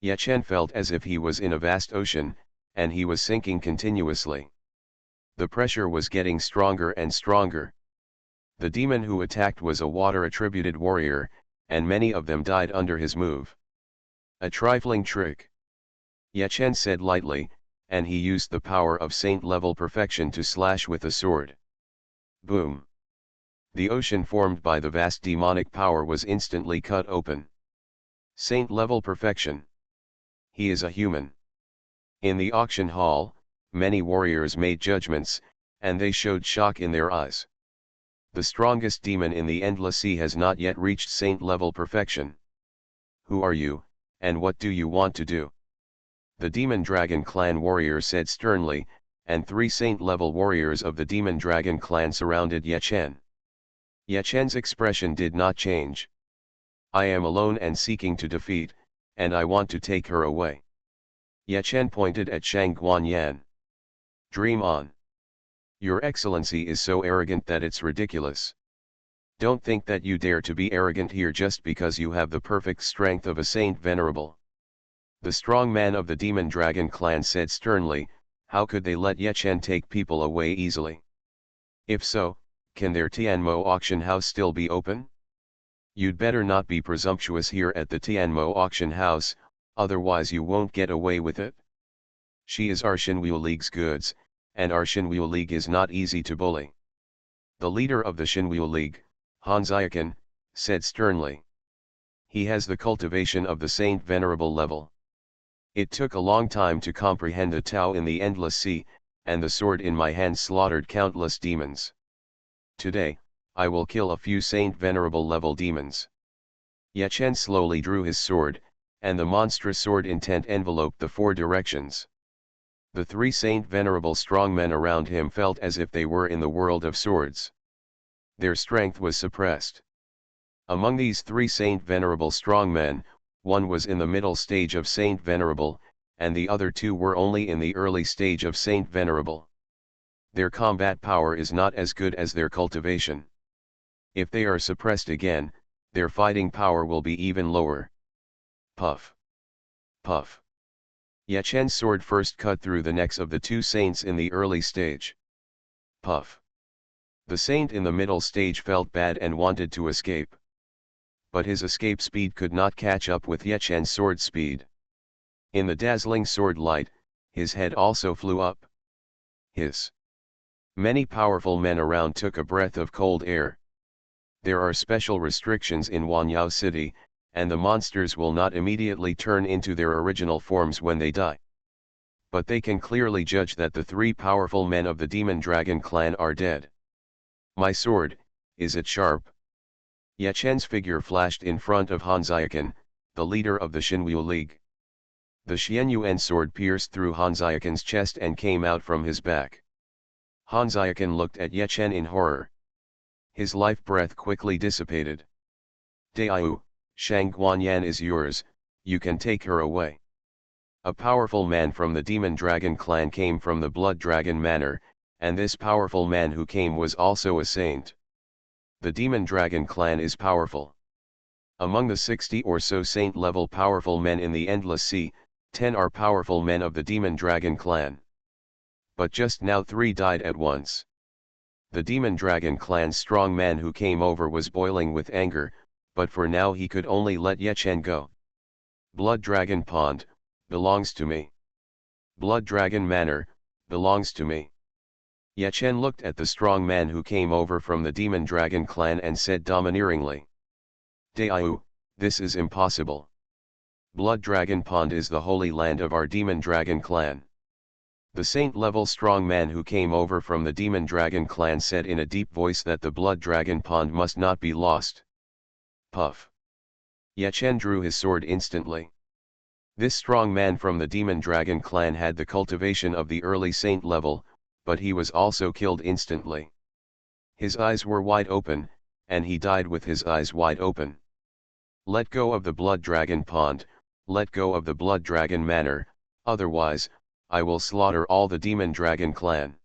Yechen felt as if he was in a vast ocean, and he was sinking continuously. The pressure was getting stronger and stronger. The demon who attacked was a water-attributed warrior, and many of them died under his move. A trifling trick. Yechen said lightly, and he used the power of saint-level perfection to slash with a sword. Boom! The ocean formed by the vast demonic power was instantly cut open. Saint-level perfection. He is a human. In the auction hall, many warriors made judgments, and they showed shock in their eyes. The strongest demon in the endless sea has not yet reached saint-level perfection. Who are you, and what do you want to do? The Demon Dragon Clan warrior said sternly, and 3 saint-level warriors of the Demon Dragon Clan surrounded Yechen. Yechen's expression did not change. I am alone and seeking to defeat, and I want to take her away. Yechen pointed at Xuanhuan. Dream on. Your Excellency is so arrogant that it's ridiculous. Don't think that you dare to be arrogant here just because you have the perfect strength of a saint venerable. The strong man of the Demon Dragon Clan said sternly, how could they let Yechen take people away easily? If so, can their Tianmo auction house still be open? You'd better not be presumptuous here at the Tianmo auction house, otherwise you won't get away with it. She is our Xinwu League's goods, and our Xinwu League is not easy to bully. The leader of the Xinwu League, Han Xiaokan, said sternly. He has the cultivation of the Saint Venerable level. It took a long time to comprehend the Tao in the endless sea, and the sword in my hand slaughtered countless demons. Today, I will kill a few Saint Venerable level demons. Yechen slowly drew his sword, and the monstrous sword intent enveloped the 4 directions. The 3 Saint Venerable strongmen around him felt as if they were in the world of swords. Their strength was suppressed. Among these 3 Saint Venerable strongmen, one was in the middle stage of Saint Venerable, and the other 2 were only in the early stage of Saint Venerable. Their combat power is not as good as their cultivation. If they are suppressed again, their fighting power will be even lower. Puff. Puff. Ye Chen's sword first cut through the necks of the two saints in the early stage. Puff. The saint in the middle stage felt bad and wanted to escape. But his escape speed could not catch up with Ye Chen's sword speed. In the dazzling sword light, his head also flew up. Hiss. Many powerful men around took a breath of cold air. There are special restrictions in Xuanhuan city, and the monsters will not immediately turn into their original forms when they die. But they can clearly judge that the three powerful men of the Demon Dragon clan are dead. My sword, is it sharp? Ye Chen's figure flashed in front of Han Xiaoqan, the leader of the Xinwu League. The Xuanhuan sword pierced through Han Xiaoqan's chest and came out from his back. Han Xiaoqan looked at Ye Chen in horror. His life breath quickly dissipated. Daiyu, Shang Guanyan is yours, you can take her away. A powerful man from the Demon Dragon clan came from the Blood Dragon Manor, and this powerful man who came was also a saint. The Demon Dragon clan is powerful. Among the 60 or so saint-level powerful men in the Endless Sea, 10 are powerful men of the Demon Dragon clan. But just now 3 died at once. The Demon Dragon clan's strong man who came over was boiling with anger, but for now he could only let Ye Chen go. Blood Dragon Pond, belongs to me. Blood Dragon Manor, belongs to me. Ye Chen looked at the strong man who came over from the Demon Dragon clan and said domineeringly. Daiyu, this is impossible. Blood Dragon Pond is the holy land of our Demon Dragon clan. The saint-level strong man who came over from the Demon Dragon clan said in a deep voice that the Blood Dragon Pond must not be lost. Puff. Ye Chen drew his sword instantly. This strong man from the Demon Dragon clan had the cultivation of the early saint level, but he was also killed instantly. His eyes were wide open, and he died with his eyes wide open. Let go of the Blood Dragon Pond, let go of the Blood Dragon Manor, otherwise, I will slaughter all the Demon Dragon clan.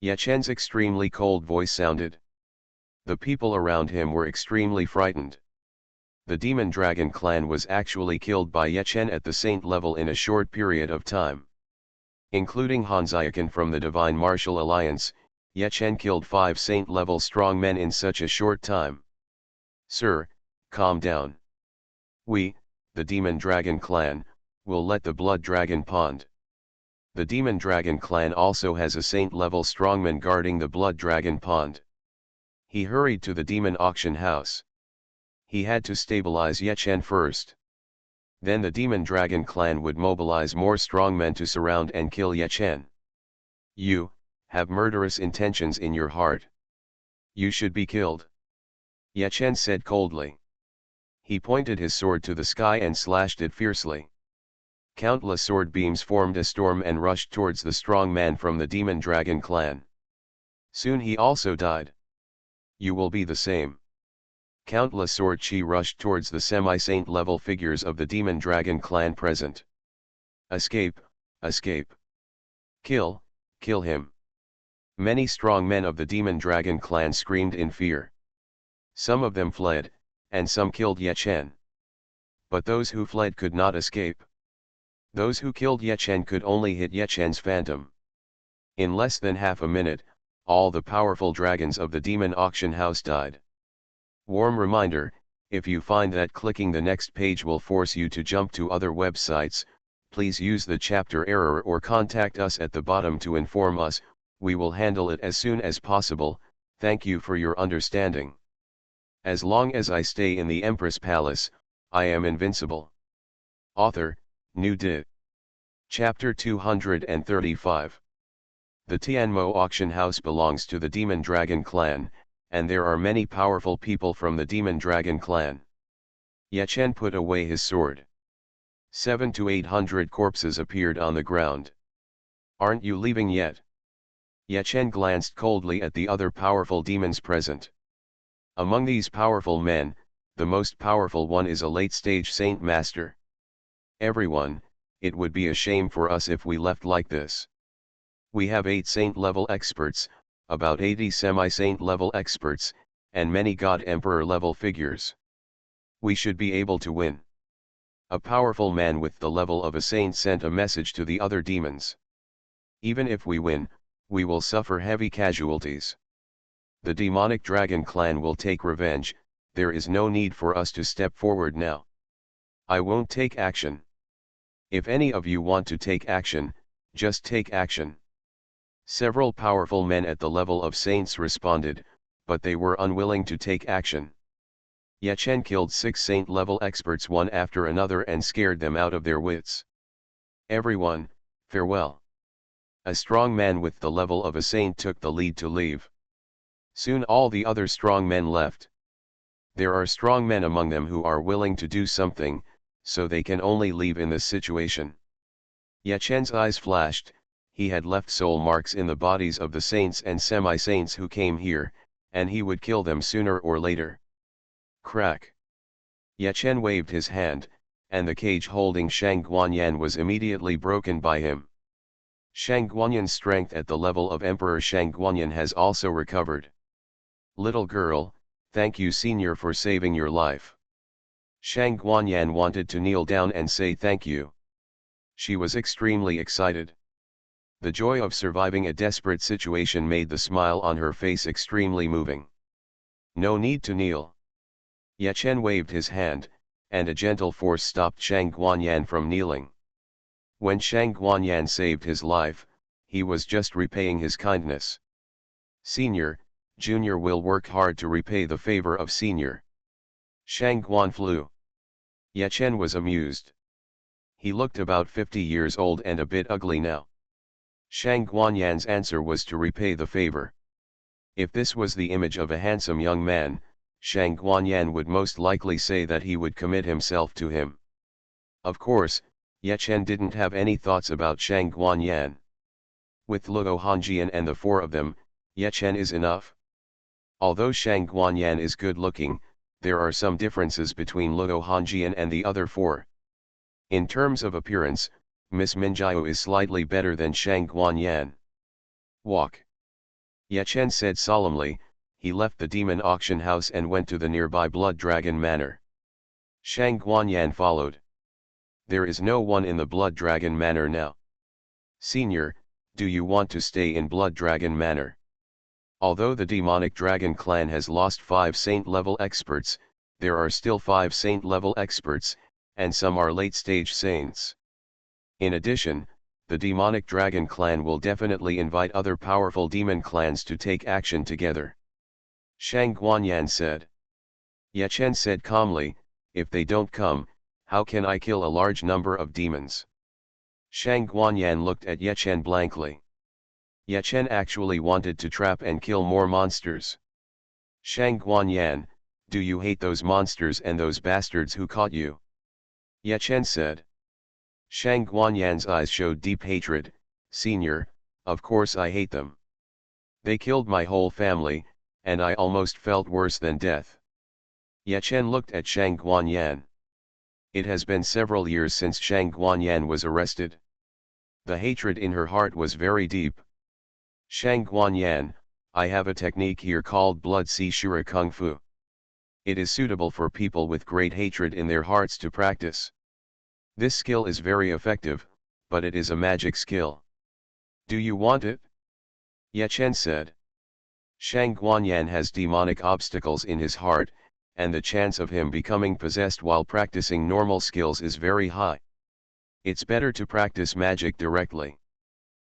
Ye Chen's extremely cold voice sounded. The people around him were extremely frightened. The Demon Dragon clan was actually killed by Ye Chen at the saint level in a short period of time. Including Han Xiaoqan from the Divine Martial Alliance, Ye Chen killed 5 saint-level strong men in such a short time. Sir, calm down. We, the Demon Dragon clan, will let the Blood Dragon Pond. The Demon Dragon clan also has a saint-level strongman guarding the Blood Dragon Pond. He hurried to the Demon Auction House. He had to stabilize Ye Chen first. Then the Demon Dragon clan would mobilize more strongmen to surround and kill Ye Chen. You have murderous intentions in your heart. You should be killed. Ye Chen said coldly. He pointed his sword to the sky and slashed it fiercely. Countless sword beams formed a storm and rushed towards the strong man from the Demon Dragon clan. Soon he also died. You will be the same. Countless sword chi rushed towards the semi-saint level figures of the Demon Dragon clan present. Escape, escape. Kill, kill him. Many strong men of the Demon Dragon clan screamed in fear. Some of them fled, and some killed Ye Chen. But those who fled could not escape. Those who killed Ye Chen could only hit Ye Chen's phantom. In less than half a minute, all the powerful dragons of the Demon Auction House died. Warm reminder, if you find that clicking the next page will force you to jump to other websites, please use the chapter error or contact us at the bottom to inform us, we will handle it as soon as possible, thank you for your understanding. As long as I stay in the Empress Palace, I am invincible. Author, New Di. Chapter 235. The Tianmo auction house belongs to the Demon Dragon clan, and there are many powerful people from the Demon Dragon clan. Ye Chen put away his sword. 700 to 800 corpses appeared on the ground. Aren't you leaving yet? Ye Chen glanced coldly at the other powerful demons present. Among these powerful men, the most powerful one is a late-stage Saint Master. Everyone, it would be a shame for us if we left like this. We have 8 saint-level experts, about 80 semi-saint level experts, and many God Emperor level figures. We should be able to win. A powerful man with the level of a saint sent a message to the other demons. Even if we win, we will suffer heavy casualties. The demonic dragon clan will take revenge. There is no need for us to step forward now. I won't take action. If any of you want to take action, just take action. Several powerful men at the level of saints responded, but they were unwilling to take action. Ye Chen killed 6 saint-level experts one after another and scared them out of their wits. Everyone, farewell. A strong man with the level of a saint took the lead to leave. Soon all the other strong men left. There are strong men among them who are willing to do something, so they can only leave in this situation. Ye Chen's eyes flashed. He had left soul marks in the bodies of the saints and semi-saints who came here, and he would kill them sooner or later. Crack. Ye Chen waved his hand, and the cage holding Xuanhuan was immediately broken by him. Xuanhuan's strength at the level of Emperor Xuanhuan has also recovered. Little girl, thank you senior for saving your life. Xuanhuan wanted to kneel down and say thank you. She was extremely excited. The joy of surviving a desperate situation made the smile on her face extremely moving. No need to kneel. Ye Chen waved his hand, and a gentle force stopped Xuanhuan from kneeling. When Xuanhuan saved his life, he was just repaying his kindness. Senior, Junior will work hard to repay the favor of Senior. Xuanhuan flew. Ye Chen was amused. He looked about 50 years old and a bit ugly now. Xuanhuan's answer was to repay the favor. If this was the image of a handsome young man, Xuanhuan would most likely say that he would commit himself to him. Of course, Ye Chen didn't have any thoughts about Xuanhuan. With Luo Hongjian and the 4 of them, Ye Chen is enough. Although Xuanhuan is good looking, there are some differences between Luo Hongjian and the other 4. In terms of appearance, Miss Minjiao is slightly better than Xuanhuan. Walk. Ye Chen said solemnly. He left the demon auction house and went to the nearby Blood Dragon Manor. Xuanhuan followed. There is no one in the Blood Dragon Manor now. Senior, do you want to stay in Blood Dragon Manor? Although the demonic dragon clan has lost 5 saint-level experts, there are still 5 saint-level experts, and some are late-stage saints. In addition, the demonic dragon clan will definitely invite other powerful demon clans to take action together. Xuanhuan said. Ye Chen said calmly, if they don't come, how can I kill a large number of demons? Xuanhuan looked at Ye Chen blankly. Ye Chen actually wanted to trap and kill more monsters. Xuanhuan, do you hate those monsters and those bastards who caught you? Ye Chen said. Xuanhuan's eyes showed deep hatred. Senior, of course I hate them. They killed my whole family, and I almost felt worse than death. Ye Chen looked at Xuanhuan. It has been several years since Xuanhuan was arrested. The hatred in her heart was very deep. Xuanhuan, I have a technique here called Blood Sea Shura Kung Fu. It is suitable for people with great hatred in their hearts to practice. This skill is very effective, but it is a magic skill. Do you want it? Ye Chen said. Xuanhuan has demonic obstacles in his heart, and the chance of him becoming possessed while practicing normal skills is very high. It's better to practice magic directly.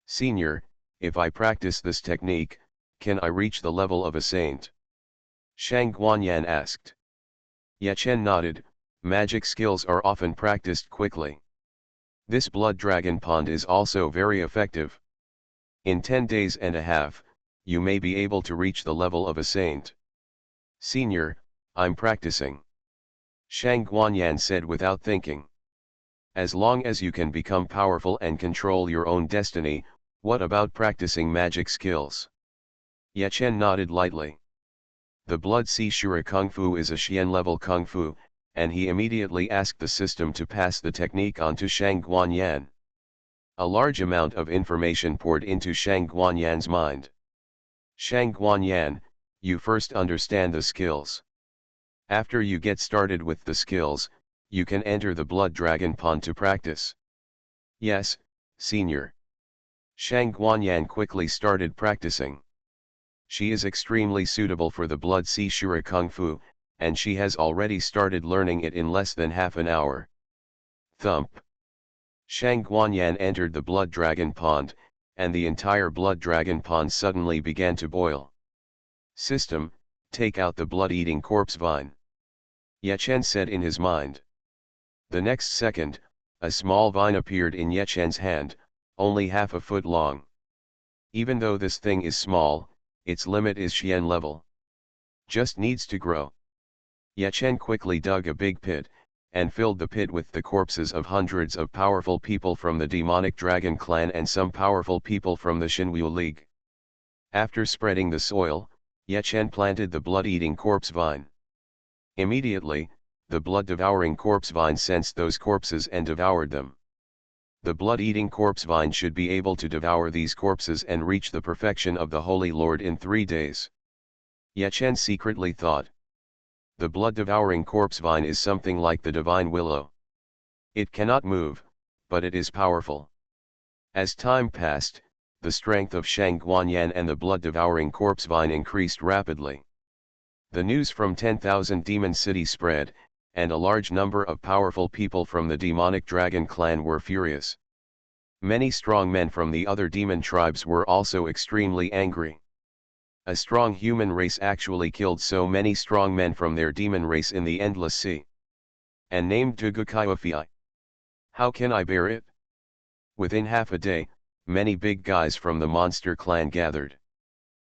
Senior, if I practice this technique, can I reach the level of a saint? Xuanhuan asked. Ye Chen nodded. Magic skills are often practiced quickly. This blood dragon pond is also very effective. In 10 days and a half, you may be able to reach the level of a saint. Senior, I'm practicing. Xuanhuan said without thinking. As long as you can become powerful and control your own destiny, what about practicing magic skills? Ye Chen nodded lightly. The Blood Sea Shura Kung Fu is a Xian level Kung Fu, and he immediately asked the system to pass the technique on to Xuanhuan. A large amount of information poured into Xuanhuan's mind. Xuanhuan, you first understand the skills. After you get started with the skills, you can enter the Blood Dragon Pond to practice. Yes, senior. Xuanhuan quickly started practicing. She is extremely suitable for the Blood Sea Shura Kung Fu, and she has already started learning it in less than half an hour. Thump. Xuanhuan entered the Blood Dragon Pond, and the entire Blood Dragon Pond suddenly began to boil. System, take out the blood-eating corpse vine. Yechen said in his mind. The next second, a small vine appeared in Yechen's hand, only half a foot long. Even though this thing is small, its limit is Xian level. Just needs to grow. Yechen quickly dug a big pit, and filled the pit with the corpses of hundreds of powerful people from the demonic dragon clan and some powerful people from the Xinwu League. After spreading the soil, Yechen planted the blood-eating corpse vine. Immediately, the blood-devouring corpse vine sensed those corpses and devoured them. The blood-eating corpse vine should be able to devour these corpses and reach the perfection of the Holy Lord in 3 days. Yechen secretly thought. The blood-devouring corpse vine is something like the divine willow. It cannot move, but it is powerful. As time passed, the strength of Xuanhuan and the blood-devouring corpse vine increased rapidly. The news from 10,000 Demon City spread, and a large number of powerful people from the demonic dragon clan were furious. Many strong men from the other demon tribes were also extremely angry. A strong human race actually killed so many strong men from their demon race in the Endless Sea. And named Dugukaiwafii. How can I bear it? Within half a day, many big guys from the monster clan gathered.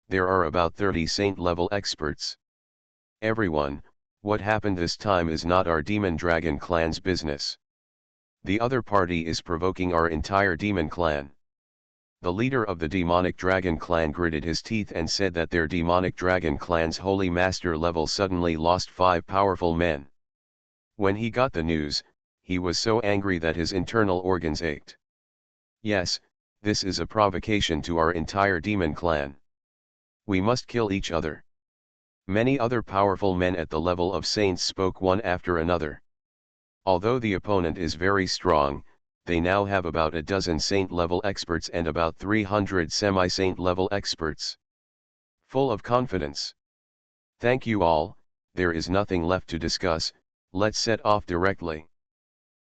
There are about 30 saint-level experts. Everyone, what happened this time is not our demon dragon clan's business. The other party is provoking our entire demon clan. The leader of the demonic dragon clan gritted his teeth and said that their demonic dragon clan's holy master level suddenly lost 5 powerful men. When he got the news, he was so angry that his internal organs ached. Yes, this is a provocation to our entire demon clan. We must kill each other. Many other powerful men at the level of saints spoke one after another. Although the opponent is very strong, they now have about a dozen saint-level experts and about 300 semi-saint-level experts. Full of confidence. Thank you all, there is nothing left to discuss, let's set off directly.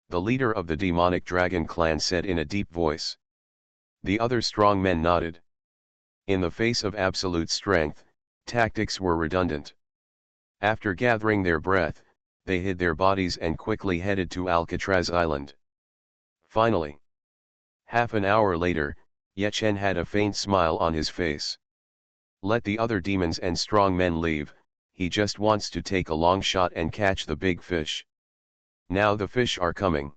The leader of the demonic dragon clan said in a deep voice. The other strong men nodded. In the face of absolute strength, tactics were redundant. After gathering their breath, they hid their bodies and quickly headed to Alcatraz Island. Finally. Half an hour later, Yechen had a faint smile on his face. Let the other demons and strong men leave, he just wants to take a long shot and catch the big fish. Now the fish are coming.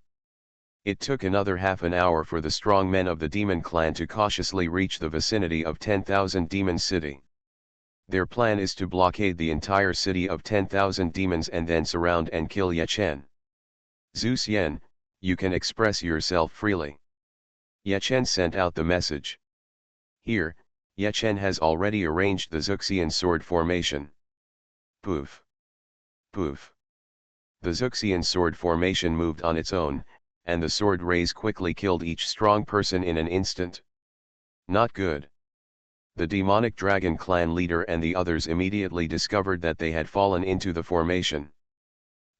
It took another half an hour for the strong men of the demon clan to cautiously reach the vicinity of 10,000 Demon City. Their plan is to blockade the entire city of 10,000 demons and then surround and kill Yechen. Zhu Xian, you can express yourself freely. Yechen sent out the message. Here, Yechen has already arranged the Xuxian sword formation. Poof. Poof. The Xuxian sword formation moved on its own, and the sword rays quickly killed each strong person in an instant. Not good. The demonic dragon clan leader and the others immediately discovered that they had fallen into the formation.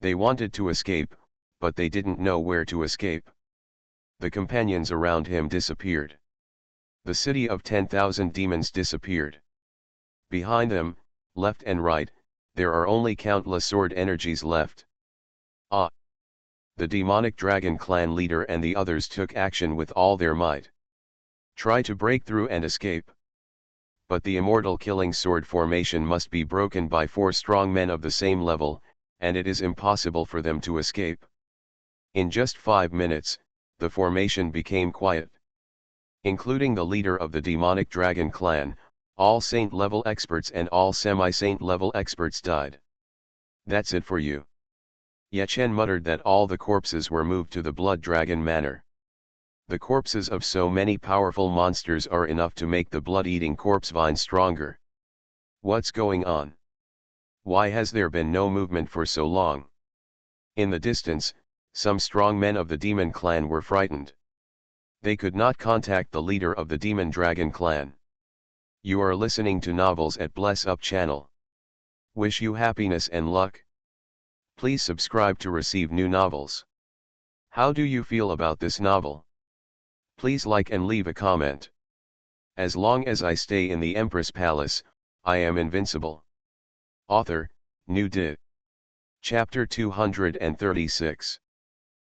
They wanted to escape, but they didn't know where to escape. The companions around him disappeared. The city of 10,000 demons disappeared. Behind them, left and right, there are only countless sword energies left. Ah! The demonic dragon clan leader and the others took action with all their might. Try to break through and escape. But the immortal killing sword formation must be broken by 4 strong men of the same level, and it is impossible for them to escape. In just 5 minutes, the formation became quiet. Including the leader of the demonic dragon clan, all saint-level experts and all semi-saint-level experts died. That's it for you. Yechen muttered that all the corpses were moved to the Blood Dragon Manor. The corpses of so many powerful monsters are enough to make the blood-eating corpse vine stronger. What's going on? Why has there been no movement for so long? In the distance, some strong men of the demon clan were frightened. They could not contact the leader of the demon dragon clan. You are listening to Novels at Bless Up channel. Wish you happiness and luck. Please subscribe to receive new novels. How do you feel about this novel? Please like and leave a comment. As long as I stay in the Empress Palace, I am invincible. Author, New Dit. Chapter 236.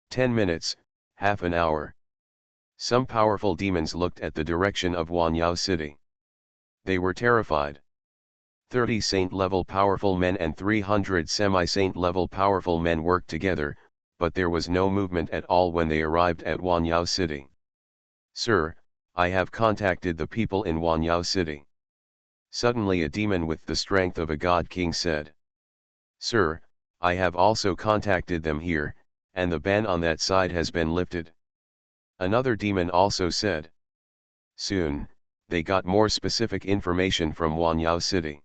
10 minutes, half an hour. Some powerful demons looked at the direction of Xuanhuan city. They were terrified. 30 saint-level powerful men and 300 semi-saint-level powerful men worked together, but there was no movement at all when they arrived at Xuanhuan city. Sir, I have contacted the people in Xuanhuan city. Suddenly a demon with the strength of a god king said. Sir, I have also contacted them here, and the ban on that side has been lifted. Another demon also said. Soon, they got more specific information from Xuanhuan city.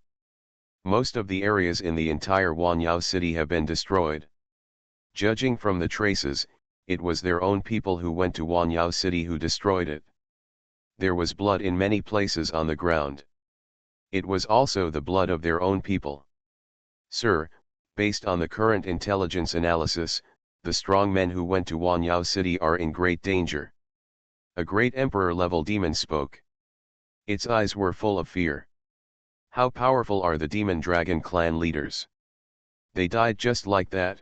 Most of the areas in the entire Xuanhuan city have been destroyed. Judging from the traces, it was their own people who went to Xuanhuan city who destroyed it. There was blood in many places on the ground. It was also the blood of their own people. Sir, based on the current intelligence analysis, the strong men who went to Xuanhuan city are in great danger. A great emperor-level demon spoke. Its eyes were full of fear. How powerful are the demon dragon clan leaders? They died just like that.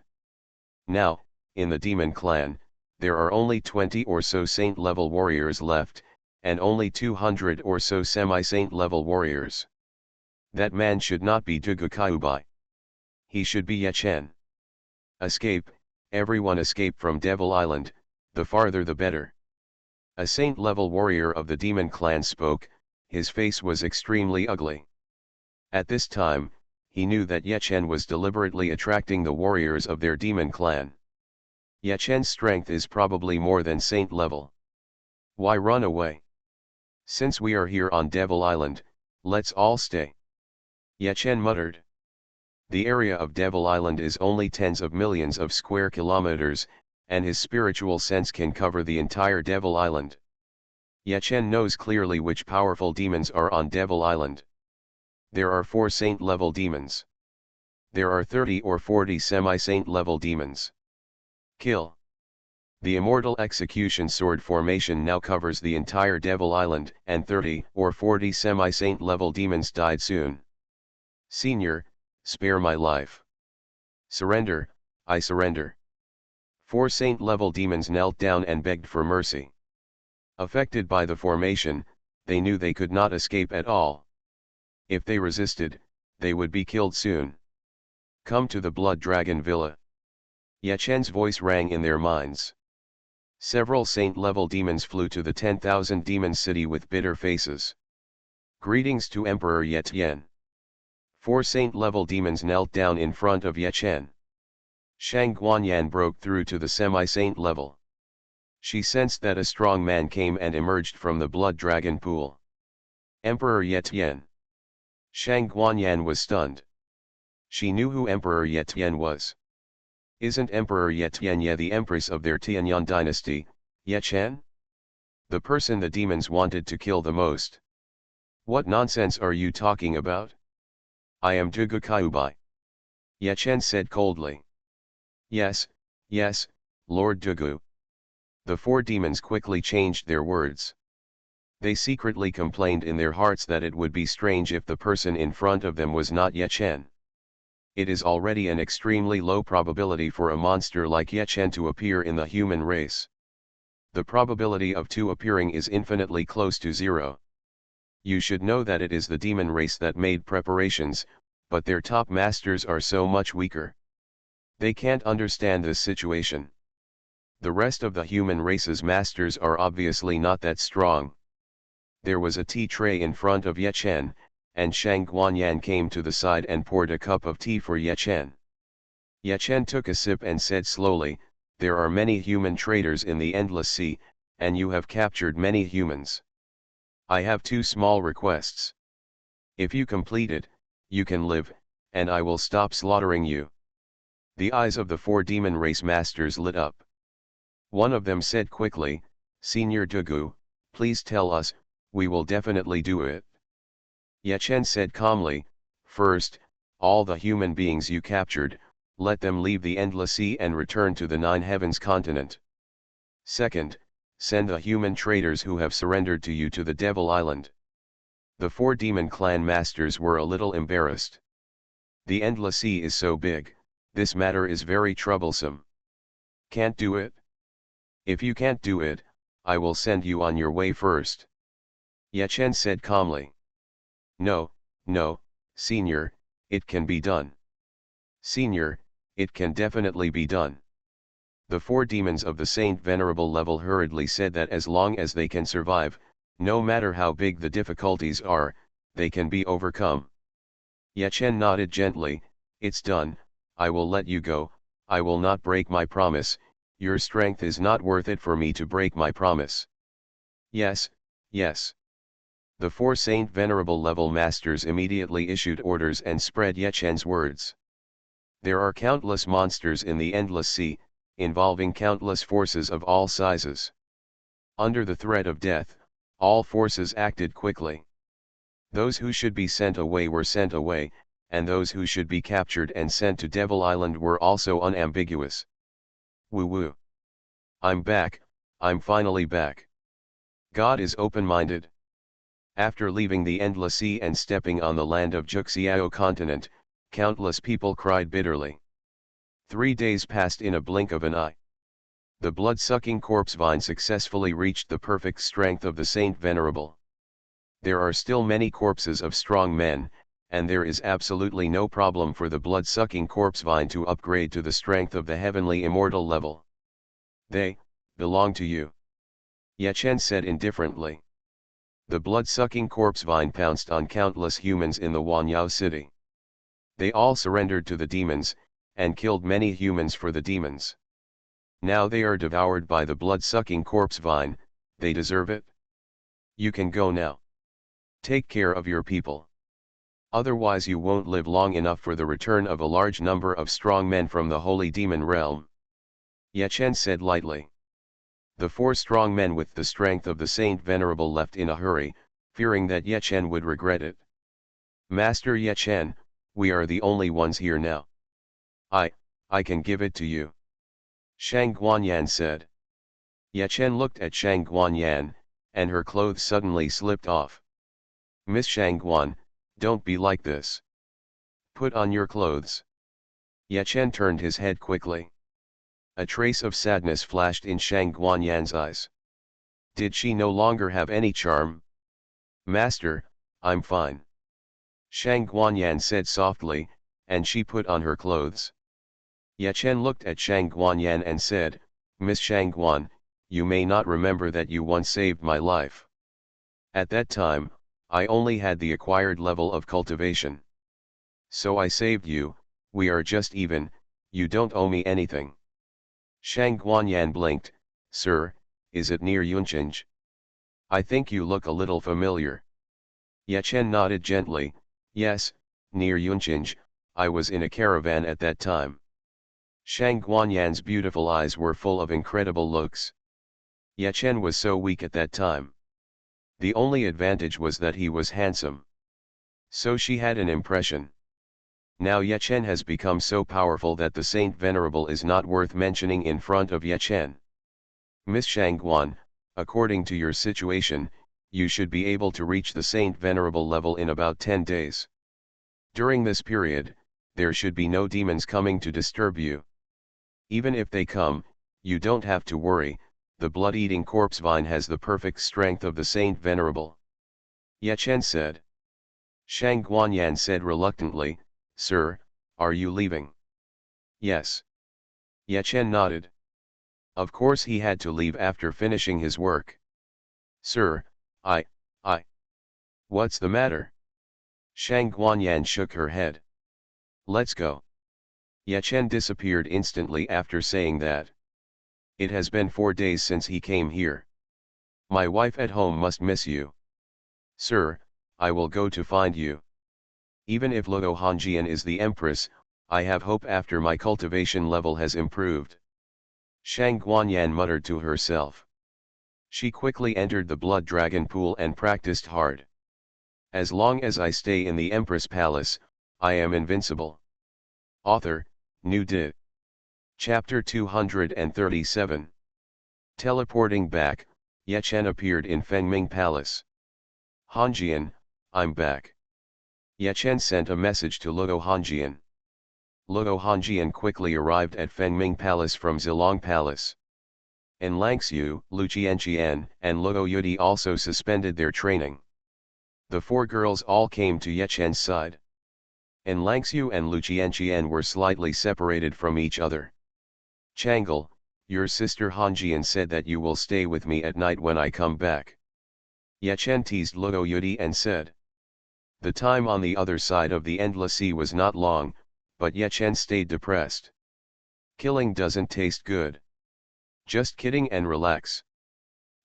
Now, in the demon clan, there are only 20 or so saint-level warriors left, and only 200 or so semi-saint-level warriors. That man should not be Dugukaiubai. He should be Yechen. Escape, everyone escape from Devil Island, the farther the better. A saint-level warrior of the demon clan spoke, his face was extremely ugly. At this time, he knew that Yechen was deliberately attracting the warriors of their demon clan. Yechen's strength is probably more than saint level. Why run away? Since we are here on Devil Island, let's all stay. Yechen muttered. The area of Devil Island is only tens of millions of square kilometers, and his spiritual sense can cover the entire Devil Island. Yechen knows clearly which powerful demons are on Devil Island. There are 4 saint-level demons. There are 30 or 40 semi-saint-level demons. Kill. The immortal execution sword formation now covers the entire Devil Island, and 30 or 40 semi-saint-level demons died soon. Senior, spare my life. Surrender, I surrender. 4 saint-level demons knelt down and begged for mercy. Affected by the formation, they knew they could not escape at all. If they resisted, they would be killed soon. Come to the Blood Dragon Villa. Yechen's voice rang in their minds. Several saint-level demons flew to the 10,000 demon city with bitter faces. Greetings to Emperor Yechen. 4 saint-level demons knelt down in front of Yechen. Xuanhuan broke through to the semi-saint level. She sensed that a strong man came and emerged from the blood dragon pool. Emperor Yechen. Xuanhuan was stunned. She knew who Emperor Yechen was. Isn't Emperor Yechen the empress of their Tianyang dynasty, Yechen? The person the demons wanted to kill the most. What nonsense are you talking about? I am Dugukaiubai. Yechen said coldly. Yes, yes, Lord Dugu. The 4 demons quickly changed their words. They secretly complained in their hearts that it would be strange if the person in front of them was not Yechen. It is already an extremely low probability for a monster like Yechen to appear in the human race. The probability of 2 appearing is infinitely close to 0. You should know that it is the demon race that made preparations, but their top masters are so much weaker. They can't understand this situation. The rest of the human race's masters are obviously not that strong. There was a tea tray in front of Yechen, and Xuanhuan came to the side and poured a cup of tea for Yechen. Yechen took a sip and said slowly, there are many human traders in the Endless Sea, and you have captured many humans. I have two small requests. If you complete it, you can live, and I will stop slaughtering you. The eyes of the four demon race masters lit up. One of them said quickly, Senior Dugu, please tell us, we will definitely do it. Ye Chen said calmly, first, all the human beings you captured, let them leave the endless sea and return to the Nine Heavens continent. Second, send the human traders who have surrendered to you to the Devil Island. The four demon clan masters were a little embarrassed. The endless sea is so big, this matter is very troublesome. Can't do it? If you can't do it, I will send you on your way first. Ye Chen said calmly. No, no, Senior, it can be done. Senior, it can definitely be done. The four demons of the Saint Venerable level hurriedly said that as long as they can survive, no matter how big the difficulties are, they can be overcome. Ye Chen nodded gently, it's done, I will let you go, I will not break my promise, your strength is not worth it for me to break my promise. Yes, yes. The four Saint Venerable level masters immediately issued orders and spread Ye Chen's words. There are countless monsters in the endless sea, involving countless forces of all sizes. Under the threat of death, all forces acted quickly. Those who should be sent away were sent away, and those who should be captured and sent to Devil Island were also unambiguous. Woo woo. I'm back, I'm finally back. God is open-minded. After leaving the endless sea and stepping on the land of Juxiao continent, countless people cried bitterly. 3 days passed in a blink of an eye. The blood-sucking corpse vine successfully reached the perfect strength of the Saint Venerable. There are still many corpses of strong men, and there is absolutely no problem for the blood-sucking corpse vine to upgrade to the strength of the heavenly immortal level. They belong to you. Ye Chen said indifferently. The blood-sucking corpse vine pounced on countless humans in the Huanyao city. They all surrendered to the demons, and killed many humans for the demons. Now they are devoured by the blood-sucking corpse vine, they deserve it. You can go now. Take care of your people. Otherwise you won't live long enough for the return of a large number of strong men from the holy demon realm. Ye Chen said lightly. The four strong men with the strength of the Saint Venerable left in a hurry, fearing that Ye Chen would regret it. Master Ye Chen, we are the only ones here now. I can give it to you. Xuanhuan said. Ye Chen looked at Xuanhuan, and her clothes suddenly slipped off. Miss Xuanhuan, don't be like this. Put on your clothes. Ye Chen turned his head quickly. A trace of sadness flashed in Xuanhuan's eyes. Did she no longer have any charm? Master, I'm fine. Xuanhuan said softly, and she put on her clothes. Ye Chen looked at Xuanhuan and said, Miss Xuanhuan, you may not remember that you once saved my life. At that time, I only had the acquired level of cultivation. So I saved you, we are just even, you don't owe me anything. Xuanhuan blinked, Sir, is it near Yunchinj? I think you look a little familiar. Ye Chen nodded gently, yes, near Yunchinj, I was in a caravan at that time. Xuanhuan's beautiful eyes were full of incredible looks. Ye Chen was so weak at that time. The only advantage was that he was handsome. So she had an impression. Now Ye Chen has become so powerful that the Saint Venerable is not worth mentioning in front of Ye Chen. Miss Xuanhuan, according to your situation, you should be able to reach the Saint Venerable level in about 10 days. During this period, there should be no demons coming to disturb you. Even if they come, you don't have to worry, the blood-eating corpse vine has the perfect strength of the Saint Venerable. Ye Chen said. Xuanhuan said reluctantly, Sir, are you leaving? Yes. Ye Chen nodded. Of course he had to leave after finishing his work. Sir, I. What's the matter? Xuanhuan shook her head. Let's go. Ye Chen disappeared instantly after saying that. It has been 4 days since he came here. My wife at home must miss you. Sir, I will go to find you. Even if Luo Hongjian is the empress, I have hope after my cultivation level has improved. Shang Guanyan muttered to herself. She quickly entered the blood dragon pool and practiced hard. As long as I stay in the Empress Palace, I am invincible. Author, New Di. Chapter 237. Teleporting back, Ye Chen appeared in Fengming Palace. Hongjian, I'm back. Ye Chen sent a message to Luo Hongjian. Luo Hongjian quickly arrived at Fengming Palace from Zilong Palace. En Langxiu, Lu Qianqian, and Luo Yudi also suspended their training. The four girls all came to Ye Chen's side. En Langxiu and Lu Qianqian were slightly separated from each other. Chang'e, your sister Hongjian said that you will stay with me at night when I come back. Ye Chen teased Luo Yudi and said. The time on the other side of the endless sea was not long, but Ye Chen stayed depressed. Killing doesn't taste good. Just kidding and relax.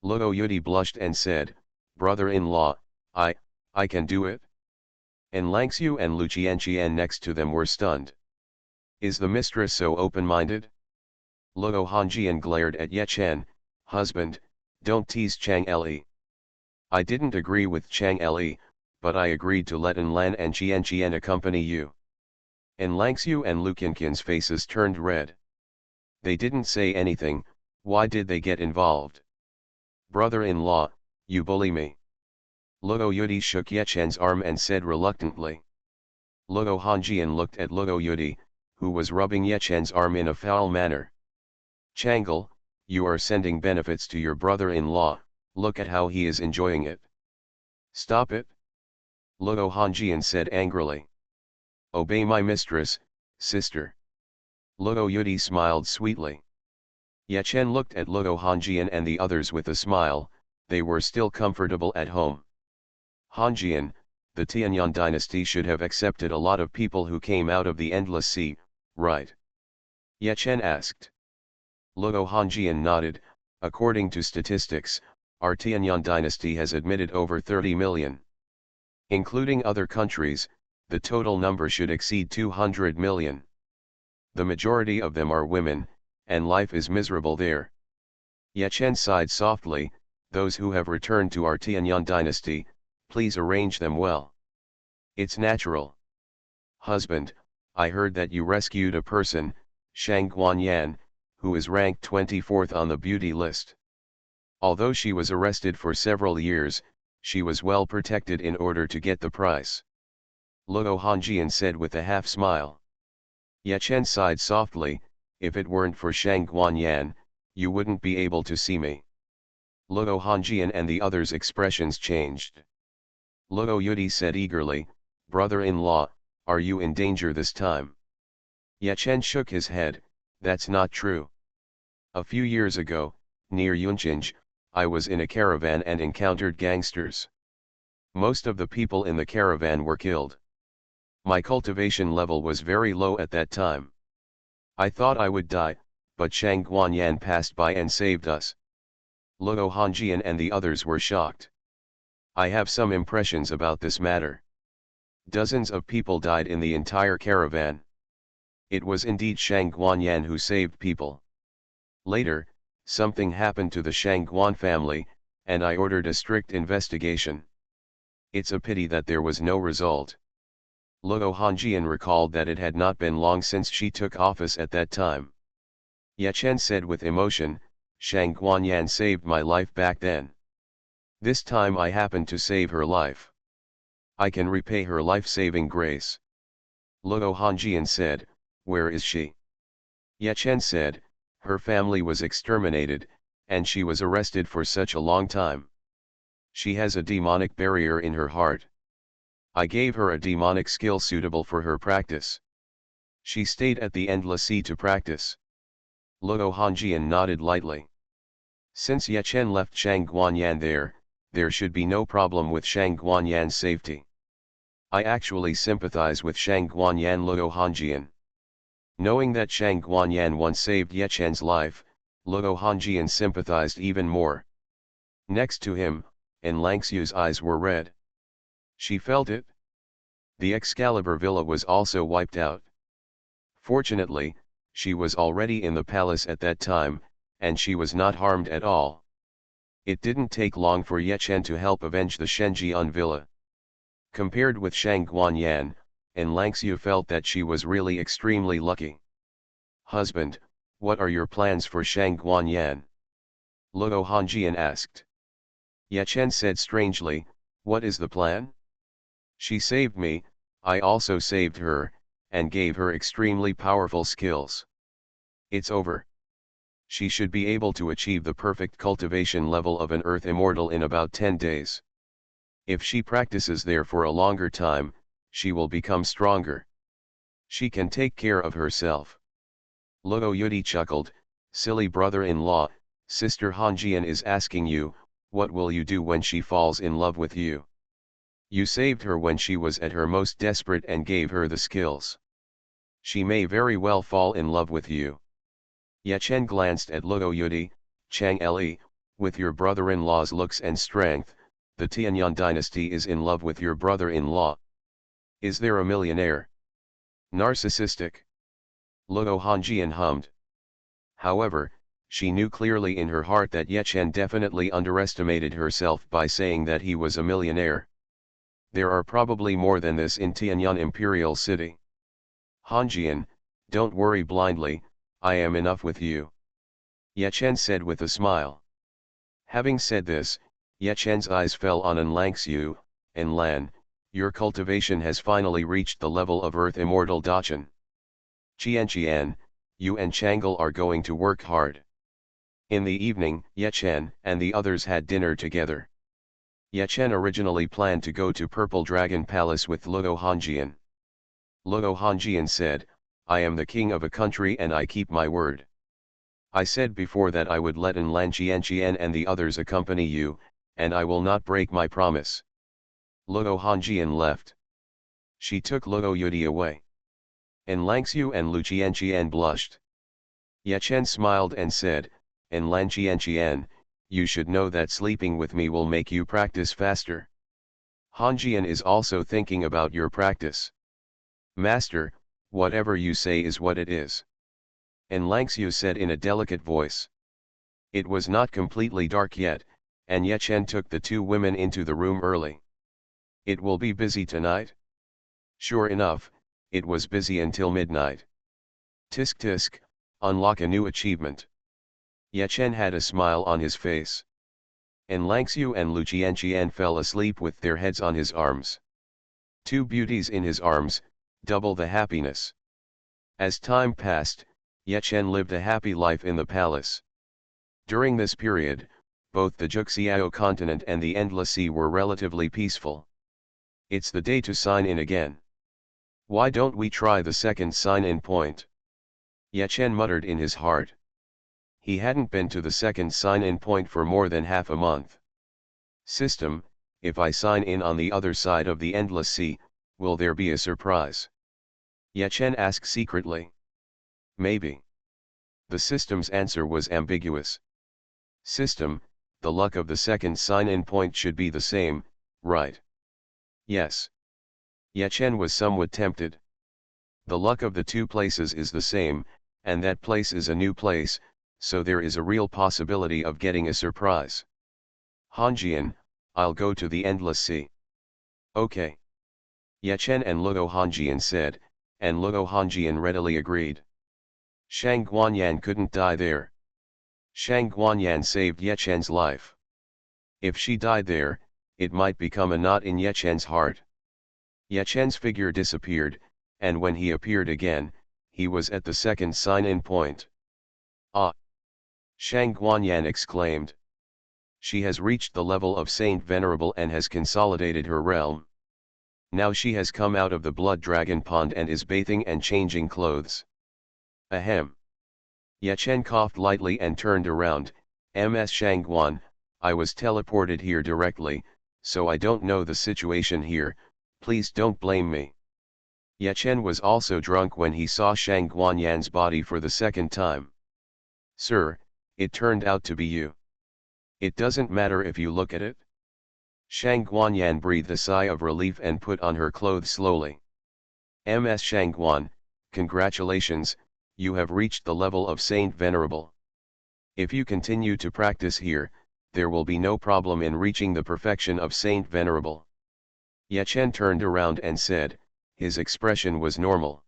Luo Yudi blushed and said, brother-in-law, I can do it. En Langxiu and Lu Qianqian next to them were stunned. Is the mistress so open-minded? Luo Hongjian glared at Ye Chen, husband, don't tease Chang Li. I didn't agree with Chang Li, but I agreed to let En Lan and Qianqian accompany you. En Langxiu and Lu Qianqian's faces turned red. They didn't say anything, why did they get involved? Brother-in-law, you bully me. Luo Yudi shook Ye Chen's arm and said reluctantly. Luo Hongjian looked at Luo Yudi, who was rubbing Ye Chen's arm in a foul manner. Chang'e, you are sending benefits to your brother-in-law, look at how he is enjoying it. Stop it. Luo Hongjian said angrily. Obey my mistress, sister. Luo Yudi smiled sweetly. Ye Chen looked at Luo Hongjian and the others with a smile, they were still comfortable at home. Hongjian, the Tianyang dynasty should have accepted a lot of people who came out of the endless sea, right? Ye Chen asked. Luo Hongjian nodded, according to statistics, our Tianyang dynasty has admitted over 30 million. Including other countries, the total number should exceed 200 million. The majority of them are women, and life is miserable there. Ye Chen sighed softly, those who have returned to our Tianyang dynasty, please arrange them well. It's natural. Husband, I heard that you rescued a person, Shang Guanyan, who is ranked 24th on the beauty list. Although she was arrested for several years, she was well protected in order to get the prize. Luo Hongjian said with a half smile. Ye Chen sighed softly, if it weren't for Shang Guanyan, you wouldn't be able to see me. Luo Hongjian and the others' expressions changed. Luo Yudi said eagerly, brother-in-law, are you in danger this time? Ye Chen shook his head, that's not true. A few years ago, near Yunchinj, I was in a caravan and encountered gangsters. Most of the people in the caravan were killed. My cultivation level was very low at that time. I thought I would die, but Shang Guanyan passed by and saved us. Luo Hongjian and the others were shocked. I have some impressions about this matter. Dozens of people died in the entire caravan. It was indeed Shang Guanyan who saved people. Later, something happened to the Shang Guan family, and I ordered a strict investigation. It's a pity that there was no result. Luo Hongjian recalled that it had not been long since she took office at that time. Ye Chen said with emotion, Shang Guanyan saved my life back then. This time I happened to save her life. I can repay her life-saving grace. Luo Hongjian said, where is she? Ye Chen said, her family was exterminated, and she was arrested for such a long time. She has a demonic barrier in her heart. I gave her a demonic skill suitable for her practice. She stayed at the endless sea to practice. Luo Hongjian nodded lightly. Since Ye Chen left Shang Guanyan there should be no problem with Shang Guanyan's safety. I actually sympathize with Shang Guanyan. Luo Hongjian. Knowing that Shang Guanyan once saved Ye Chen's life, Luo Hongjian sympathized even more. Next to him, and Langxiu's eyes were red. She felt it. The Excalibur villa was also wiped out. Fortunately, she was already in the palace at that time, and she was not harmed at all. It didn't take long for Ye Chen to help avenge the Shenjian villa. Compared with Xuanhuan, and Langxiu felt that she was really extremely lucky. "Husband, what are your plans for Xuanhuan?" Luo Hongjian asked. Ye Chen said strangely, "What is the plan? She saved me, I also saved her, and gave her extremely powerful skills. It's over. She should be able to achieve the perfect cultivation level of an earth immortal in about 10 days. If she practices there for a longer time, she will become stronger. She can take care of herself." Luo Yudi chuckled, "Silly brother-in-law, Sister Hongjian is asking you, what will you do when she falls in love with you? You saved her when she was at her most desperate and gave her the skills. She may very well fall in love with you." Ye Chen glanced at Luo Yudi. "Chang Li, with your brother-in-law's looks and strength, the Tianyang dynasty is in love with your brother-in-law. Is there a millionaire? Narcissistic?" Luo Hongjian hummed. However, she knew clearly in her heart that Ye Chen definitely underestimated herself by saying that he was a millionaire. There are probably more than this in Tianyang Imperial City. "Hongjian, don't worry blindly, I am enough with you," Ye Chen said with a smile. Having said this, Ye Chen's eyes fell on An Langxiu. "En Lan, your cultivation has finally reached the level of Earth Immortal Dachan. Qian, you and Chang'e are going to work hard." In the evening, Ye Chen and the others had dinner together. Ye Chen originally planned to go to Purple Dragon Palace with Luo Hongjian. Luo Hongjian said, "I am the king of a country and I keep my word. I said before that I would let An Lan Qian and the others accompany you, and I will not break my promise." Luo Hongjian left. She took Luo Yudi away. En Langxiu and Lu Qian blushed. Ye Chen smiled and said, "En Lan Qian, you should know that sleeping with me will make you practice faster. Hongjian is also thinking about your practice." "Master, whatever you say is what it is," En Langxiu said in a delicate voice. It was not completely dark yet, and Ye Chen took the two women into the room early. "It will be busy tonight?" Sure enough, it was busy until midnight. "Tisk tisk, unlock a new achievement." Ye Chen had a smile on his face. En Langxiu and Lu Qian fell asleep with their heads on his arms. Two beauties in his arms, double the happiness. As time passed, Ye Chen lived a happy life in the palace. During this period, both the Juxiao continent and the Endless Sea were relatively peaceful. "It's the day to sign in again. Why don't we try the second sign-in point?" Ye Chen muttered in his heart. He hadn't been to the second sign-in point for more than half a month. "System, if I sign in on the other side of the Endless Sea, will there be a surprise?" Ye Chen asked secretly. "Maybe." The system's answer was ambiguous. "System, the luck of the second sign-in point should be the same, right?" "Yes." Ye Chen was somewhat tempted. The luck of the two places is the same, and that place is a new place, so there is a real possibility of getting a surprise. "Hongjian, I'll go to the Endless Sea." "Okay." Ye Chen and Luo Hongjian said, and Luo Hongjian readily agreed. Shang Guanyan couldn't die there. Shang Guanyan saved Ye Chen's life. If she died there, it might become a knot in Ye Chen's heart. Ye Chen's figure disappeared, and when he appeared again, he was at the second sign-in point. "Ah!" Shang Guanyan exclaimed. "She has reached the level of Saint Venerable and has consolidated her realm. Now she has come out of the blood dragon pond and is bathing and changing clothes." Ahem. Ye Chen coughed lightly and turned around. "Ms. Shangguan, I was teleported here directly, so I don't know the situation here, please don't blame me." Ye Chen was also drunk when he saw Shang Guanyan's body for the second time. "Sir, it turned out to be you." It doesn't matter if you look at it. Xuanhuan breathed a sigh of relief and put on her clothes slowly. Ms. Xuanhuan, congratulations, you have reached the level of Saint Venerable. If you continue to practice here, there will be no problem in reaching the perfection of Saint Venerable. Ye Chen turned around and said, his expression was normal.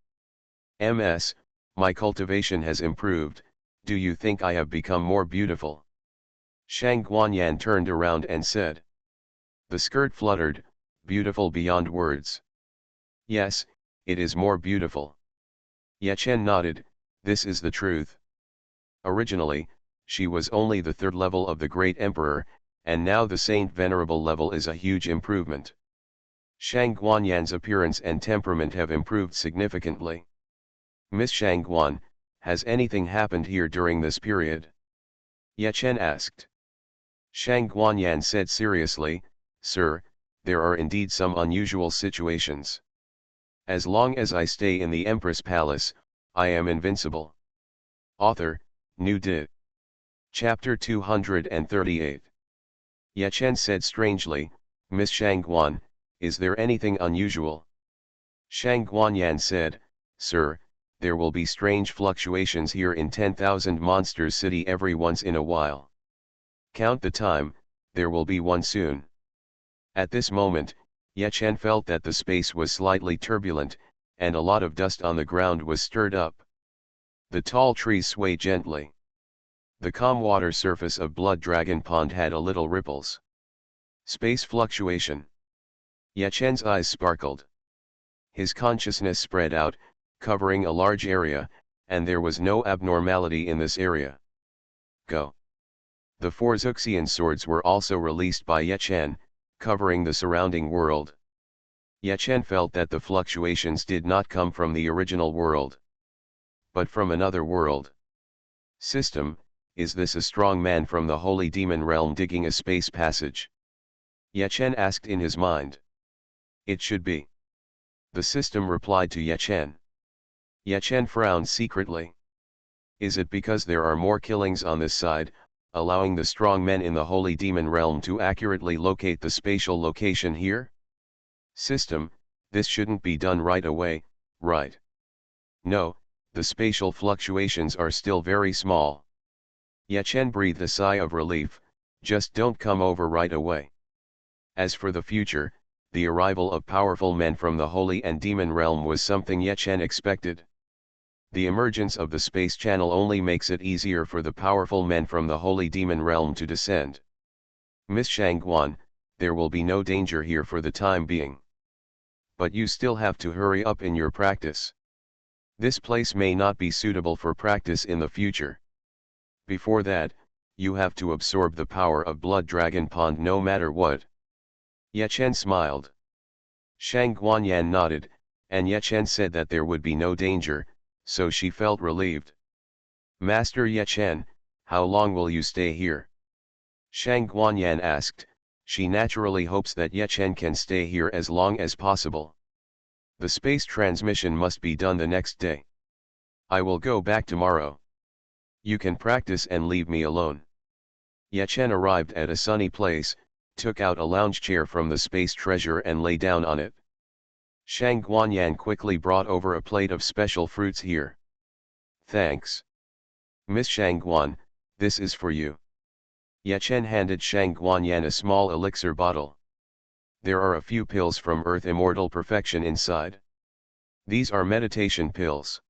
Ms., my cultivation has improved, do you think I have become more beautiful? Xuanhuan turned around and said. The skirt fluttered, beautiful beyond words. Yes, it is more beautiful. Ye Chen nodded, this is the truth. Originally, she was only the third level of the Great Emperor, and now the Saint Venerable level is a huge improvement. Xuanhuan's appearance and temperament have improved significantly. Miss Xuanhuan, has anything happened here during this period? Ye Chen asked. Xuanhuan said seriously, Sir, there are indeed some unusual situations. As long as I stay in the Empress Palace, I am invincible. Author, New Di. Chapter 238. Ye Chen said strangely, Miss Xuanhuan, is there anything unusual? Xuanhuan said, Sir, there will be strange fluctuations here in 10,000 Monsters City every once in a while. Count the time, there will be one soon. At this moment, Ye Chen felt that the space was slightly turbulent, and a lot of dust on the ground was stirred up. The tall trees swayed gently. The calm water surface of Blood Dragon Pond had a little ripples. Space fluctuation. Ye Chen's eyes sparkled. His consciousness spread out, covering a large area, and there was no abnormality in this area. Go. The 4 Xuxian swords were also released by Ye Chen, covering the surrounding world. Ye Chen felt that the fluctuations did not come from the original world, but from another world. System, is this a strong man from the Holy Demon Realm digging a space passage? Ye Chen asked in his mind. It should be. The system replied to Ye Chen. Ye Chen frowned secretly. Is it because there are more killings on this side, allowing the strong men in the Holy Demon Realm to accurately locate the spatial location here? System, this shouldn't be done right away, right? No, the spatial fluctuations are still very small. Ye Chen breathed a sigh of relief, just don't come over right away. As for the future, the arrival of powerful men from the Holy and Demon Realm was something Ye Chen expected. The emergence of the space channel only makes it easier for the powerful men from the Holy Demon Realm to descend. Miss Xuanhuan, there will be no danger here for the time being. But you still have to hurry up in your practice. This place may not be suitable for practice in the future. Before that, you have to absorb the power of Blood Dragon Pond no matter what. Ye Chen smiled. Xuanhuan nodded, and Ye Chen said that there would be no danger, so she felt relieved. Master Ye Chen, how long will you stay here? Xuanhuan asked. She naturally hopes that Ye Chen can stay here as long as possible. The space transmission must be done the next day. I will go back tomorrow. You can practice and leave me alone. Ye Chen arrived at a sunny place, took out a lounge chair from the space treasure and lay down on it. Xuanhuan quickly brought over a plate of special fruits here. Thanks. Miss Xuanhuan, this is for you. Ye Chen handed Xuanhuan a small elixir bottle. There are a few pills from Earth Immortal Perfection inside. These are meditation pills.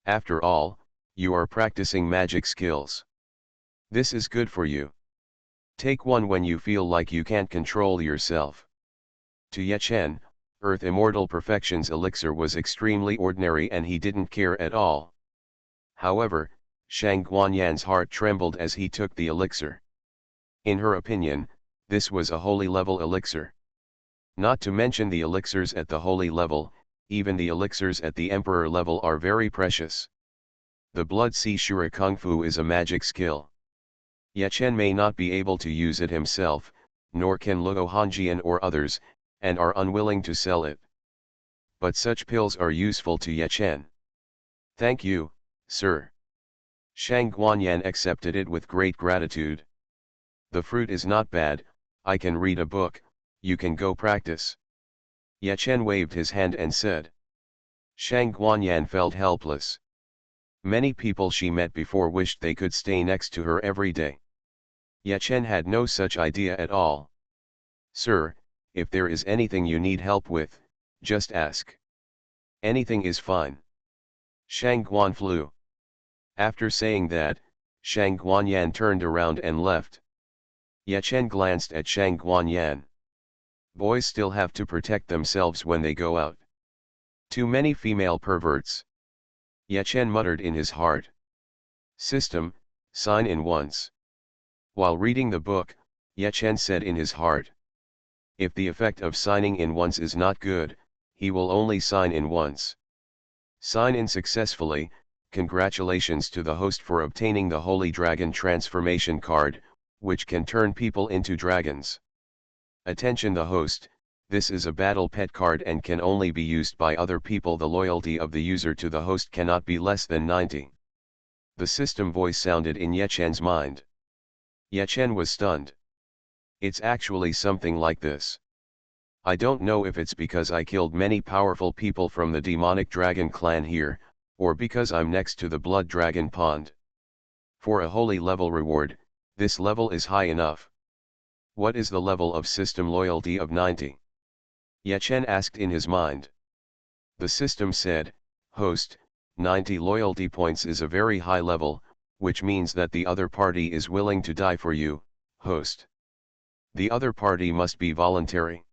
After all, you are practicing magic skills. This is good for you. Take one when you feel like you can't control yourself. To Ye Chen, Earth Immortal Perfection's elixir was extremely ordinary and he didn't care at all. However, Xuanhuan's heart trembled as he took the elixir. In her opinion, this was a holy level elixir. Not to mention the elixirs at the holy level, even the elixirs at the emperor level are very precious. The Blood Sea Shura Kung Fu is a magic skill. Ye Chen may not be able to use it himself, nor can Luo Hanjian or others, and are unwilling to sell it. But such pills are useful to Ye Chen. Thank you, sir. Xuanhuan accepted it with great gratitude. The fruit is not bad, I can read a book, you can go practice. Ye Chen waved his hand and said. Xuanhuan felt helpless. Many people she met before wished they could stay next to her every day. Ye Chen had no such idea at all. Sir, if there is anything you need help with, just ask. Anything is fine. Xuanhuan flew. After saying that, Xuanhuan turned around and left. Ye Chen glanced at Xuanhuan. Boys still have to protect themselves when they go out. Too many female perverts. Ye Chen muttered in his heart. System, sign in once. While reading the book, Ye Chen said in his heart. If the effect of signing in once is not good, he will only sign in once. Sign in successfully, congratulations to the host for obtaining the Holy Dragon Transformation card, which can turn people into dragons. Attention the host, this is a battle pet card and can only be used by other people. The loyalty of the user to the host cannot be less than 90. The system voice sounded in Ye Chen's mind. Ye Chen was stunned. It's actually something like this. I don't know if it's because I killed many powerful people from the demonic dragon clan here, or because I'm next to the blood dragon pond. For a holy level reward, this level is high enough. What is the level of system loyalty of 90? Ye Chen asked in his mind. The system said, host, 90 loyalty points is a very high level, which means that the other party is willing to die for you, host. The other party must be voluntary.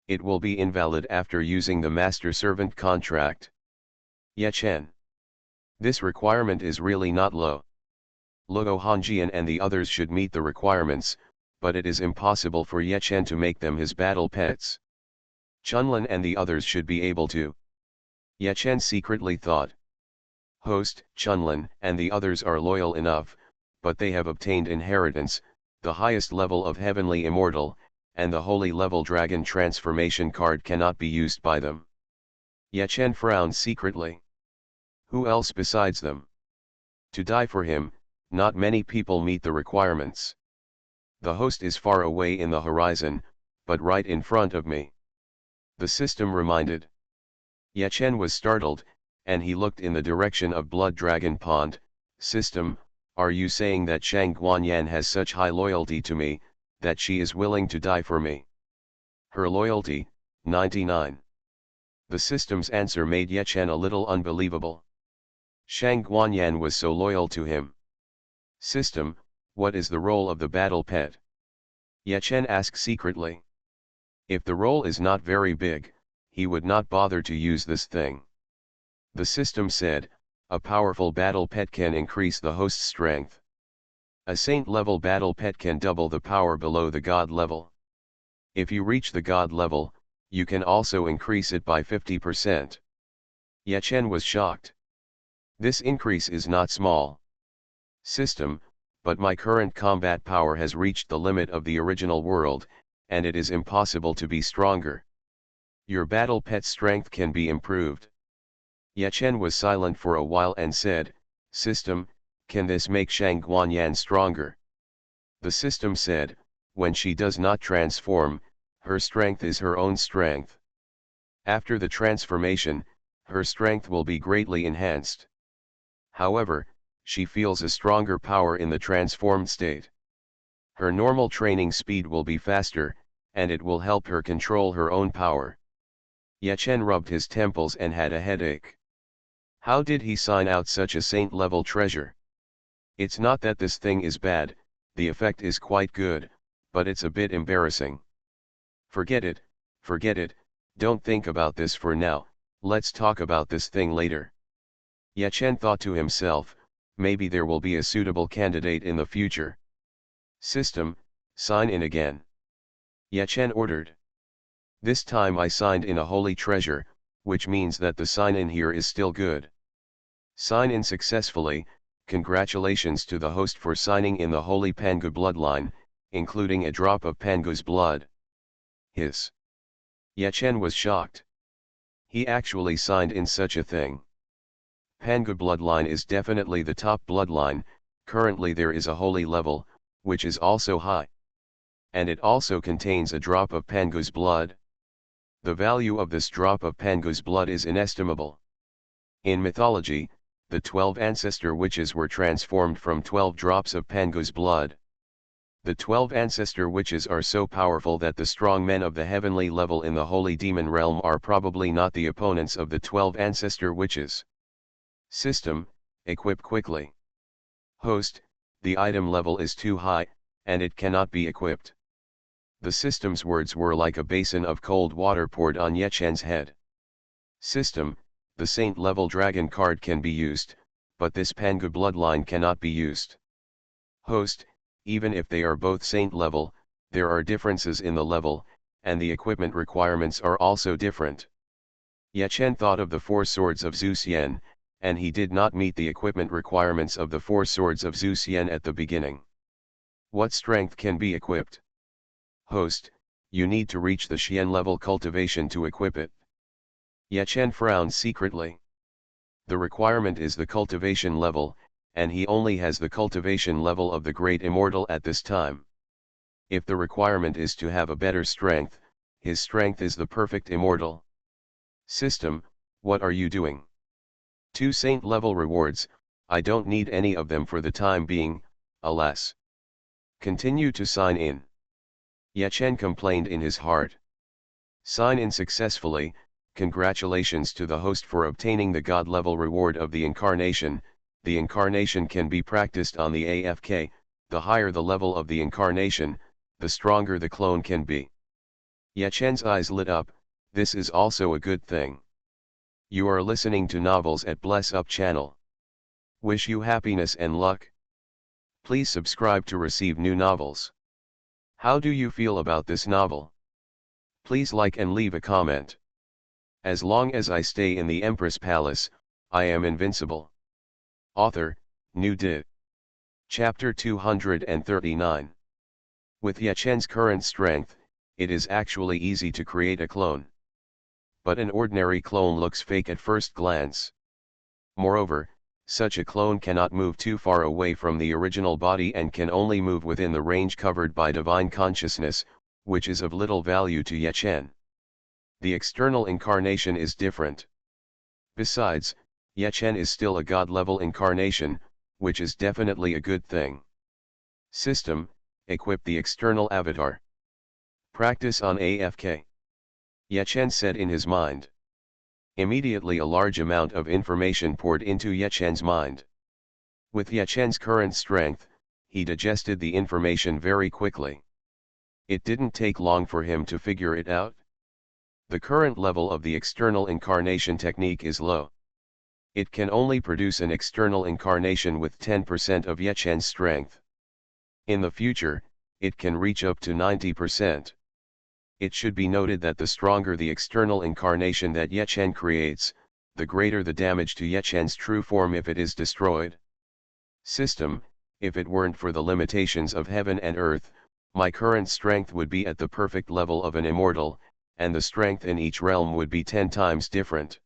It will be invalid after using the master-servant contract. Ye Chen. This requirement is really not low. Luo Hongjian and the others should meet the requirements, but it is impossible for Ye Chen to make them his battle pets. Chunlin and the others should be able to. Ye Chen secretly thought. Host, Chunlin and the others are loyal enough, but they have obtained inheritance, the highest level of heavenly immortal, and the holy level dragon transformation card cannot be used by them. Ye Chen frowned secretly. Who else besides them? To die for him, not many people meet the requirements. The host is far away in the horizon, but right in front of me. The system reminded. Ye Chen was startled, and he looked in the direction of Blood Dragon Pond. System, are you saying that Xuanhuan has such high loyalty to me, that she is willing to die for me? Her loyalty, 99. The system's answer made Ye Chen a little unbelievable. Xuanhuan was so loyal to him. System, what is the role of the battle pet? Ye Chen asked secretly. If the role is not very big, he would not bother to use this thing. The system said, a powerful battle pet can increase the host's strength. A saint-level battle pet can double the power below the god level. If you reach the god level, you can also increase it by 50%. Ye Chen was shocked. This increase is not small. System, but my current combat power has reached the limit of the original world, and it is impossible to be stronger. Your battle pet's strength can be improved. Ye Chen was silent for a while and said, System, can this make Xuanhuan stronger? The system said, when she does not transform, her strength is her own strength. After the transformation, her strength will be greatly enhanced. However, she feels a stronger power in the transformed state. Her normal training speed will be faster, and it will help her control her own power. Ye Chen rubbed his temples and had a headache. How did he sign out such a saint-level treasure? It's not that this thing is bad, the effect is quite good, but it's a bit embarrassing. Forget it, don't think about this for now, let's talk about this thing later. Ye Chen thought to himself, maybe there will be a suitable candidate in the future. System, sign in again. Ye Chen ordered. This time I signed in a holy treasure, which means that the sign in here is still good. Sign in successfully, congratulations to the host for signing in the holy Pangu bloodline, including a drop of Pangu's blood. Hiss. Ye Chen was shocked. He actually signed in such a thing. Pangu bloodline is definitely the top bloodline. Currently there is a holy level, which is also high. And it also contains a drop of Pangu's blood. The value of this drop of Pangu's blood is inestimable. In mythology, the 12 ancestor witches were transformed from 12 drops of Pangu's blood. The 12 ancestor witches are so powerful that the strong men of the heavenly level in the holy demon realm are probably not the opponents of the 12 ancestor witches. System, equip quickly. Host, the item level is too high, and it cannot be equipped. The system's words were like a basin of cold water poured on Ye Chen's head. System, the saint level dragon card can be used, but this Pangu bloodline cannot be used. Host, even if they are both saint level, there are differences in the level, and the equipment requirements are also different. Ye Chen thought of the 4 swords of Zhu Xian, and he did not meet the equipment requirements of the 4 swords of Zhu Xian at the beginning. What strength can be equipped? Host, you need to reach the Xian level cultivation to equip it. Ye Chen frowned secretly. The requirement is the cultivation level, and he only has the cultivation level of the Great Immortal at this time. If the requirement is to have a better strength, his strength is the perfect immortal. System, what are you doing? 2 saint level rewards, I don't need any of them for the time being, alas. Continue to sign in. Ye Chen complained in his heart. Sign in successfully, congratulations to the host for obtaining the god level reward of the incarnation. The incarnation can be practiced on the AFK, the higher the level of the incarnation, the stronger the clone can be. Ye Chen's eyes lit up, this is also a good thing. You are listening to Novels at Bless Up channel. Wish you happiness and luck. Please subscribe to receive new novels. How do you feel about this novel? Please like and leave a comment. As long as I stay in the Empress Palace, I am invincible. Author, New Did. Chapter 239. With Ye Chen's current strength, it is actually easy to create a clone. But an ordinary clone looks fake at first glance. Moreover, such a clone cannot move too far away from the original body and can only move within the range covered by divine consciousness, which is of little value to Ye Chen. The external incarnation is different. Besides, Ye Chen is still a god-level incarnation, which is definitely a good thing. System, equip the external avatar. Practice on AFK. Ye Chen said in his mind. Immediately a large amount of information poured into Ye Chen's mind. With Ye Chen's current strength, he digested the information very quickly. It didn't take long for him to figure it out. The current level of the external incarnation technique is low. It can only produce an external incarnation with 10% of Ye Chen's strength. In the future, it can reach up to 90%. It should be noted that the stronger the external incarnation that Ye Chen creates, the greater the damage to Ye Chen's true form if it is destroyed. System, if it weren't for the limitations of heaven and earth, my current strength would be at the perfect level of an immortal, and the strength in each realm would be 10 times different.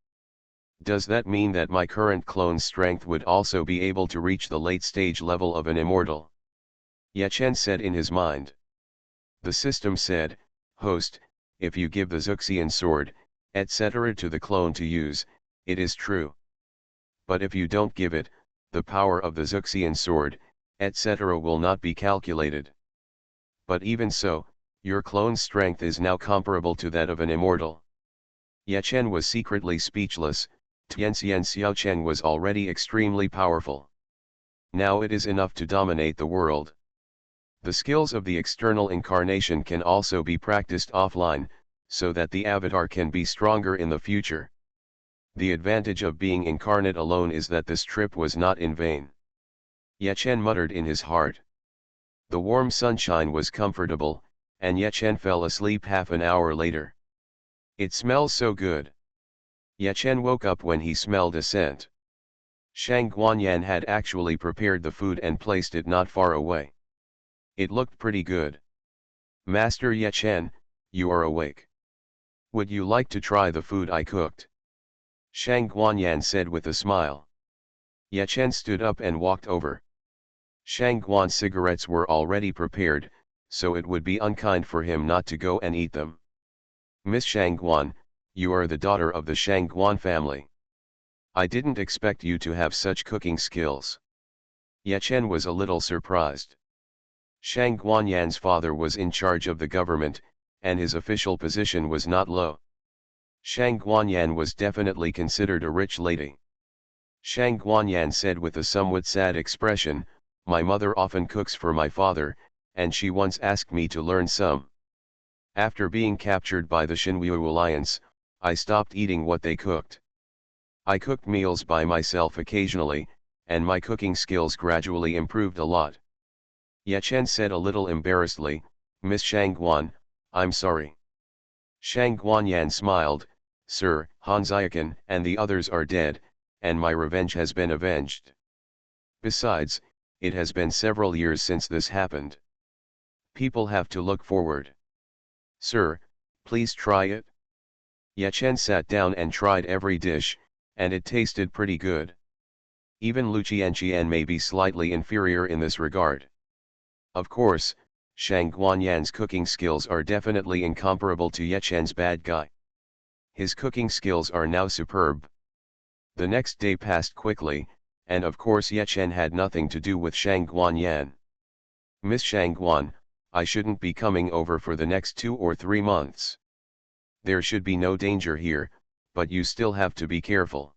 Does that mean that my current clone's strength would also be able to reach the late stage level of an immortal? Ye Chen said in his mind. The system said, Host, if you give the Xuanhuan sword, etc. to the clone to use, it is true. But if you don't give it, the power of the Xuanhuan sword, etc. will not be calculated. But even so, your clone's strength is now comparable to that of an immortal. Ye Chen was secretly speechless. Tianxian Xiaocheng was already extremely powerful. Now it is enough to dominate the world. The skills of the external incarnation can also be practiced offline, so that the avatar can be stronger in the future. The advantage of being incarnate alone is that this trip was not in vain. Ye Chen muttered in his heart. The warm sunshine was comfortable, and Ye Chen fell asleep half an hour later. It smells so good. Ye Chen woke up when he smelled a scent. Xuanhuan had actually prepared the food and placed it not far away. It looked pretty good. Master Ye Chen, you are awake. Would you like to try the food I cooked? Xuanhuan said with a smile. Ye Chen stood up and walked over. Xuanhuan's cigarettes were already prepared, so it would be unkind for him not to go and eat them. Miss Xuanhuan, you are the daughter of the Xuanhuan family. I didn't expect you to have such cooking skills. Ye Chen was a little surprised. Xuanhuan's father was in charge of the government, and his official position was not low. Xuanhuan was definitely considered a rich lady. Xuanhuan said with a somewhat sad expression, "My mother often cooks for my father, and she once asked me to learn some. After being captured by the Xinwu Alliance, I stopped eating what they cooked. I cooked meals by myself occasionally, and my cooking skills gradually improved a lot." Ye Chen said a little embarrassedly, "Miss Xuanhuan, I'm sorry." Xuanhuan smiled, "Sir, Han Xiaocan and the others are dead, and my revenge has been avenged. Besides, it has been several years since this happened. People have to look forward. Sir, please try it." Ye Chen sat down and tried every dish, and it tasted pretty good. Even Lu Qianqian may be slightly inferior in this regard. Of course, Xuanhuan's cooking skills are definitely incomparable to Ye Chen's bad guy. His cooking skills are now superb. The next day passed quickly, and of course Ye Chen had nothing to do with Xuanhuan. "Miss Xuanhuan, I shouldn't be coming over for the next 2 or 3 months. There should be no danger here, but you still have to be careful."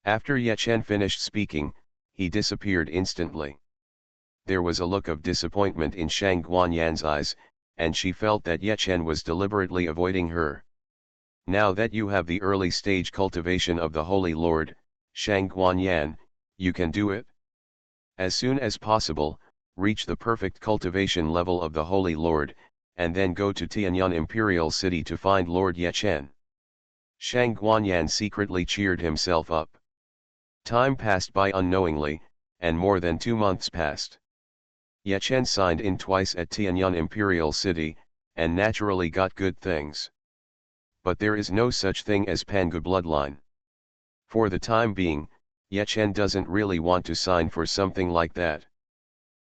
After Ye Chen finished speaking, he disappeared instantly. There was a look of disappointment in Xuanhuan's eyes, and she felt that Ye Chen was deliberately avoiding her. "Now that you have the early stage cultivation of the Holy Lord, Xuanhuan, you can do it. As soon as possible, reach the perfect cultivation level of the Holy Lord, and then go to Tianyang Imperial City to find Lord Ye Chen." Xuanhuan secretly cheered himself up. Time passed by unknowingly, and more than 2 months passed. Ye Chen signed in twice at Tianyang Imperial City, and naturally got good things. But there is no such thing as Pangu bloodline. For the time being, Ye Chen doesn't really want to sign for something like that.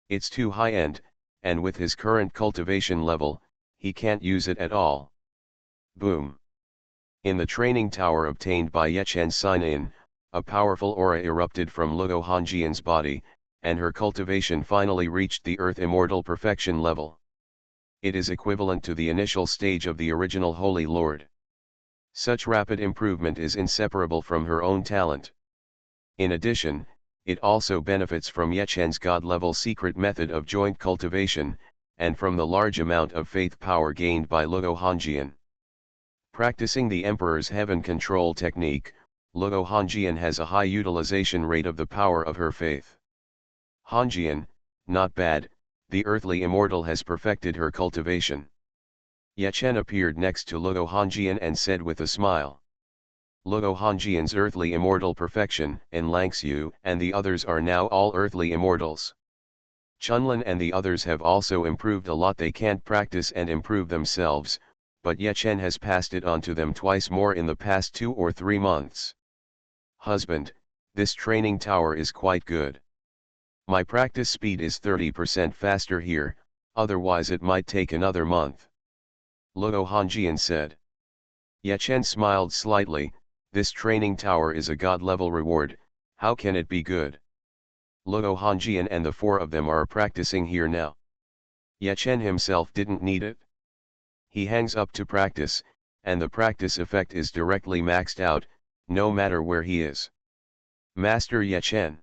It's too high-end, and with his current cultivation level, he can't use it at all. Boom! In the training tower obtained by Ye Chen's sign-in, a powerful aura erupted from Luo Hanjian's body, and her cultivation finally reached the Earth Immortal Perfection level. It is equivalent to the initial stage of the original Holy Lord. Such rapid improvement is inseparable from her own talent. In addition, it also benefits from Ye Chen's God-level secret method of joint cultivation, and from the large amount of faith power gained by Luo Hanjian. Practicing the Emperor's Heaven Control technique, Luo Hanjian has a high utilization rate of the power of her faith. "Hanjian, not bad, the earthly immortal has perfected her cultivation." Ye Chen appeared next to Luo Hanjian and said with a smile. "Luo Hanjian's earthly immortal perfection, and Langxiu and the others are now all earthly immortals. Chunlin and the others have also improved a lot. They can't practice and improve themselves, but Ye Chen has passed it on to them twice more in the past 2 or 3 months. Husband, this training tower is quite good. My practice speed is 30% faster here, otherwise it might take another month," Luo Hanjian said. Ye Chen smiled slightly. "This training tower is a god-level reward, how can it be good? Luo Hanjian and the 4 of them are practicing here now. Ye Chen himself didn't need it. He hangs up to practice, and the practice effect is directly maxed out, no matter where he is. Master Ye Chen."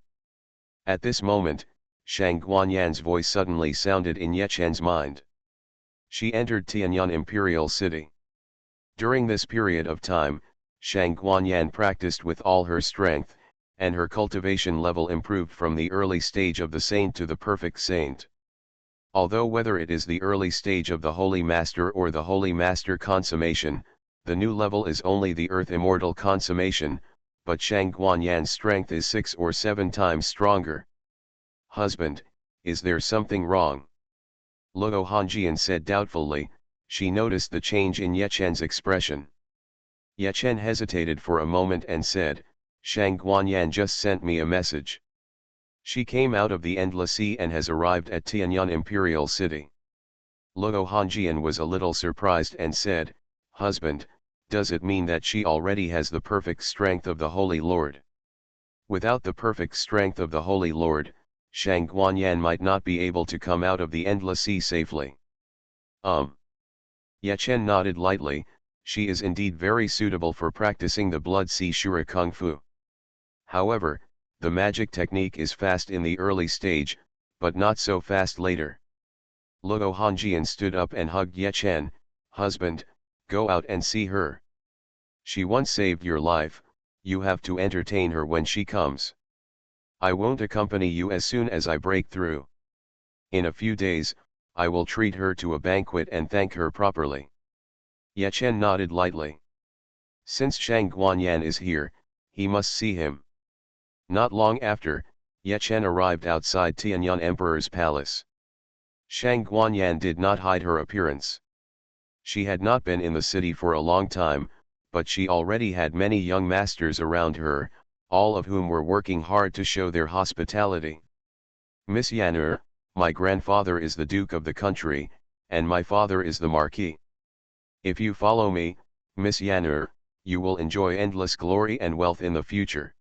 At this moment, Xuanhuan's voice suddenly sounded in Ye Chen's mind. She entered Tianyang Imperial City. During this period of time, Xuanhuan practiced with all her strength, and her cultivation level improved from the early stage of the saint to the perfect saint. Although whether it is the early stage of the Holy Master or the Holy Master consummation, the new level is only the Earth Immortal consummation, but Xuanhuan's strength is 6 or 7 times stronger. "Husband, is there something wrong?" Luo Hanjian said doubtfully. She noticed the change in Ye Chen's expression. Ye Chen hesitated for a moment and said, "Xuanhuan just sent me a message." She came out of the endless sea and has arrived at Tianyang Imperial City. Luo Hongjian was a little surprised and said, "Husband, does it mean that she already has the perfect strength of the Holy Lord?" Without the perfect strength of the Holy Lord, Xuanhuan might not be able to come out of the endless sea safely. Ye Chen nodded lightly. She is indeed very suitable for practicing the Blood Sea Shura Kung Fu. However, the magic technique is fast in the early stage, but not so fast later. Luo Hongjian stood up and hugged Ye Chen. "Husband, go out and see her. She once saved your life, you have to entertain her when she comes. I won't accompany you as soon as I break through. In a few days, I will treat her to a banquet and thank her properly." Ye Chen nodded lightly. Since Xuanhuan is here, he must see him. Not long after, Ye Chen arrived outside Tianyang Emperor's palace. Xuanhuan did not hide her appearance. She had not been in the city for a long time, but she already had many young masters around her, all of whom were working hard to show their hospitality. "Miss Yan'er, my grandfather is the duke of the country, and my father is the marquis. If you follow me, Miss Yan'er, you will enjoy endless glory and wealth in the future.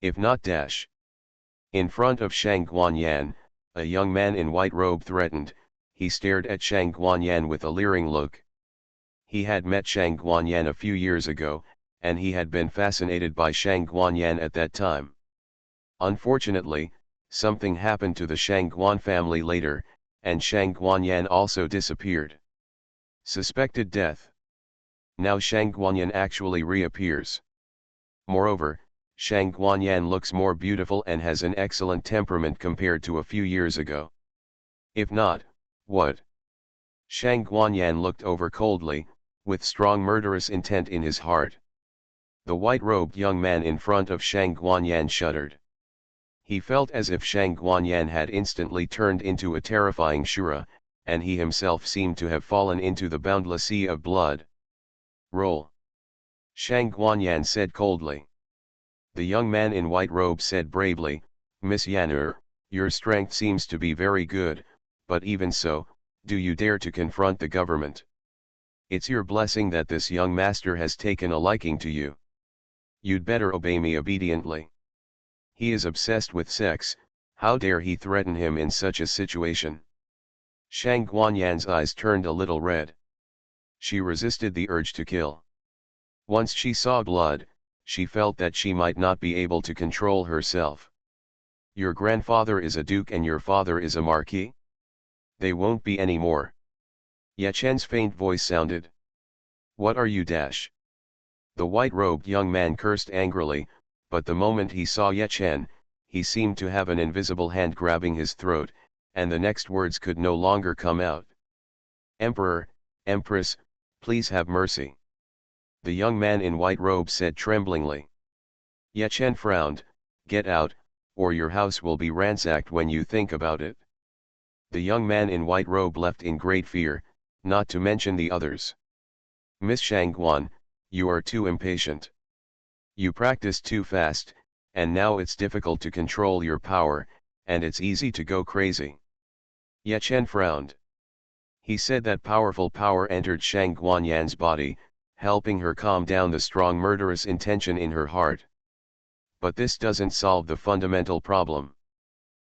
If not dash." In front of Xuanhuan, a young man in white robe threatened. He stared at Xuanhuan with a leering look. He had met Xuanhuan a few years ago, and he had been fascinated by Xuanhuan at that time. Unfortunately, something happened to the Xuanhuan family later, and Xuanhuan also disappeared. Suspected death. Now Xuanhuan actually reappears. Moreover, Xuanhuan looks more beautiful and has an excellent temperament compared to a few years ago. If not, what? Xuanhuan looked over coldly, with strong murderous intent in his heart. The white-robed young man in front of Xuanhuan shuddered. He felt as if Xuanhuan had instantly turned into a terrifying Shura, and he himself seemed to have fallen into the boundless sea of blood. "Roll," Xuanhuan said coldly. The young man in white robe said bravely, "Miss Yan'er, your strength seems to be very good, but even so, do you dare to confront the government? It's your blessing that this young master has taken a liking to you. You'd better obey me obediently. He is obsessed with sex, how dare he threaten him in such a situation?" Xuanhuan's eyes turned a little red. She resisted the urge to kill. Once she saw blood, she felt that she might not be able to control herself. "Your grandfather is a duke and your father is a marquis? They won't be any more." Ye Chen's faint voice sounded. "What are you dash?" The white-robed young man cursed angrily, but the moment he saw Ye Chen, he seemed to have an invisible hand grabbing his throat, and the next words could no longer come out. "Emperor, Empress, please have mercy," the young man in white robe said tremblingly. Ye Chen frowned. "Get out, or your house will be ransacked when you think about it." The young man in white robe left in great fear, not to mention the others. "Miss Xuanhuan, you are too impatient. You practiced too fast, and now it's difficult to control your power, and it's easy to go crazy." Ye Chen frowned. He said that powerful power entered Xuanhuan's body, helping her calm down the strong murderous intention in her heart. But this doesn't solve the fundamental problem.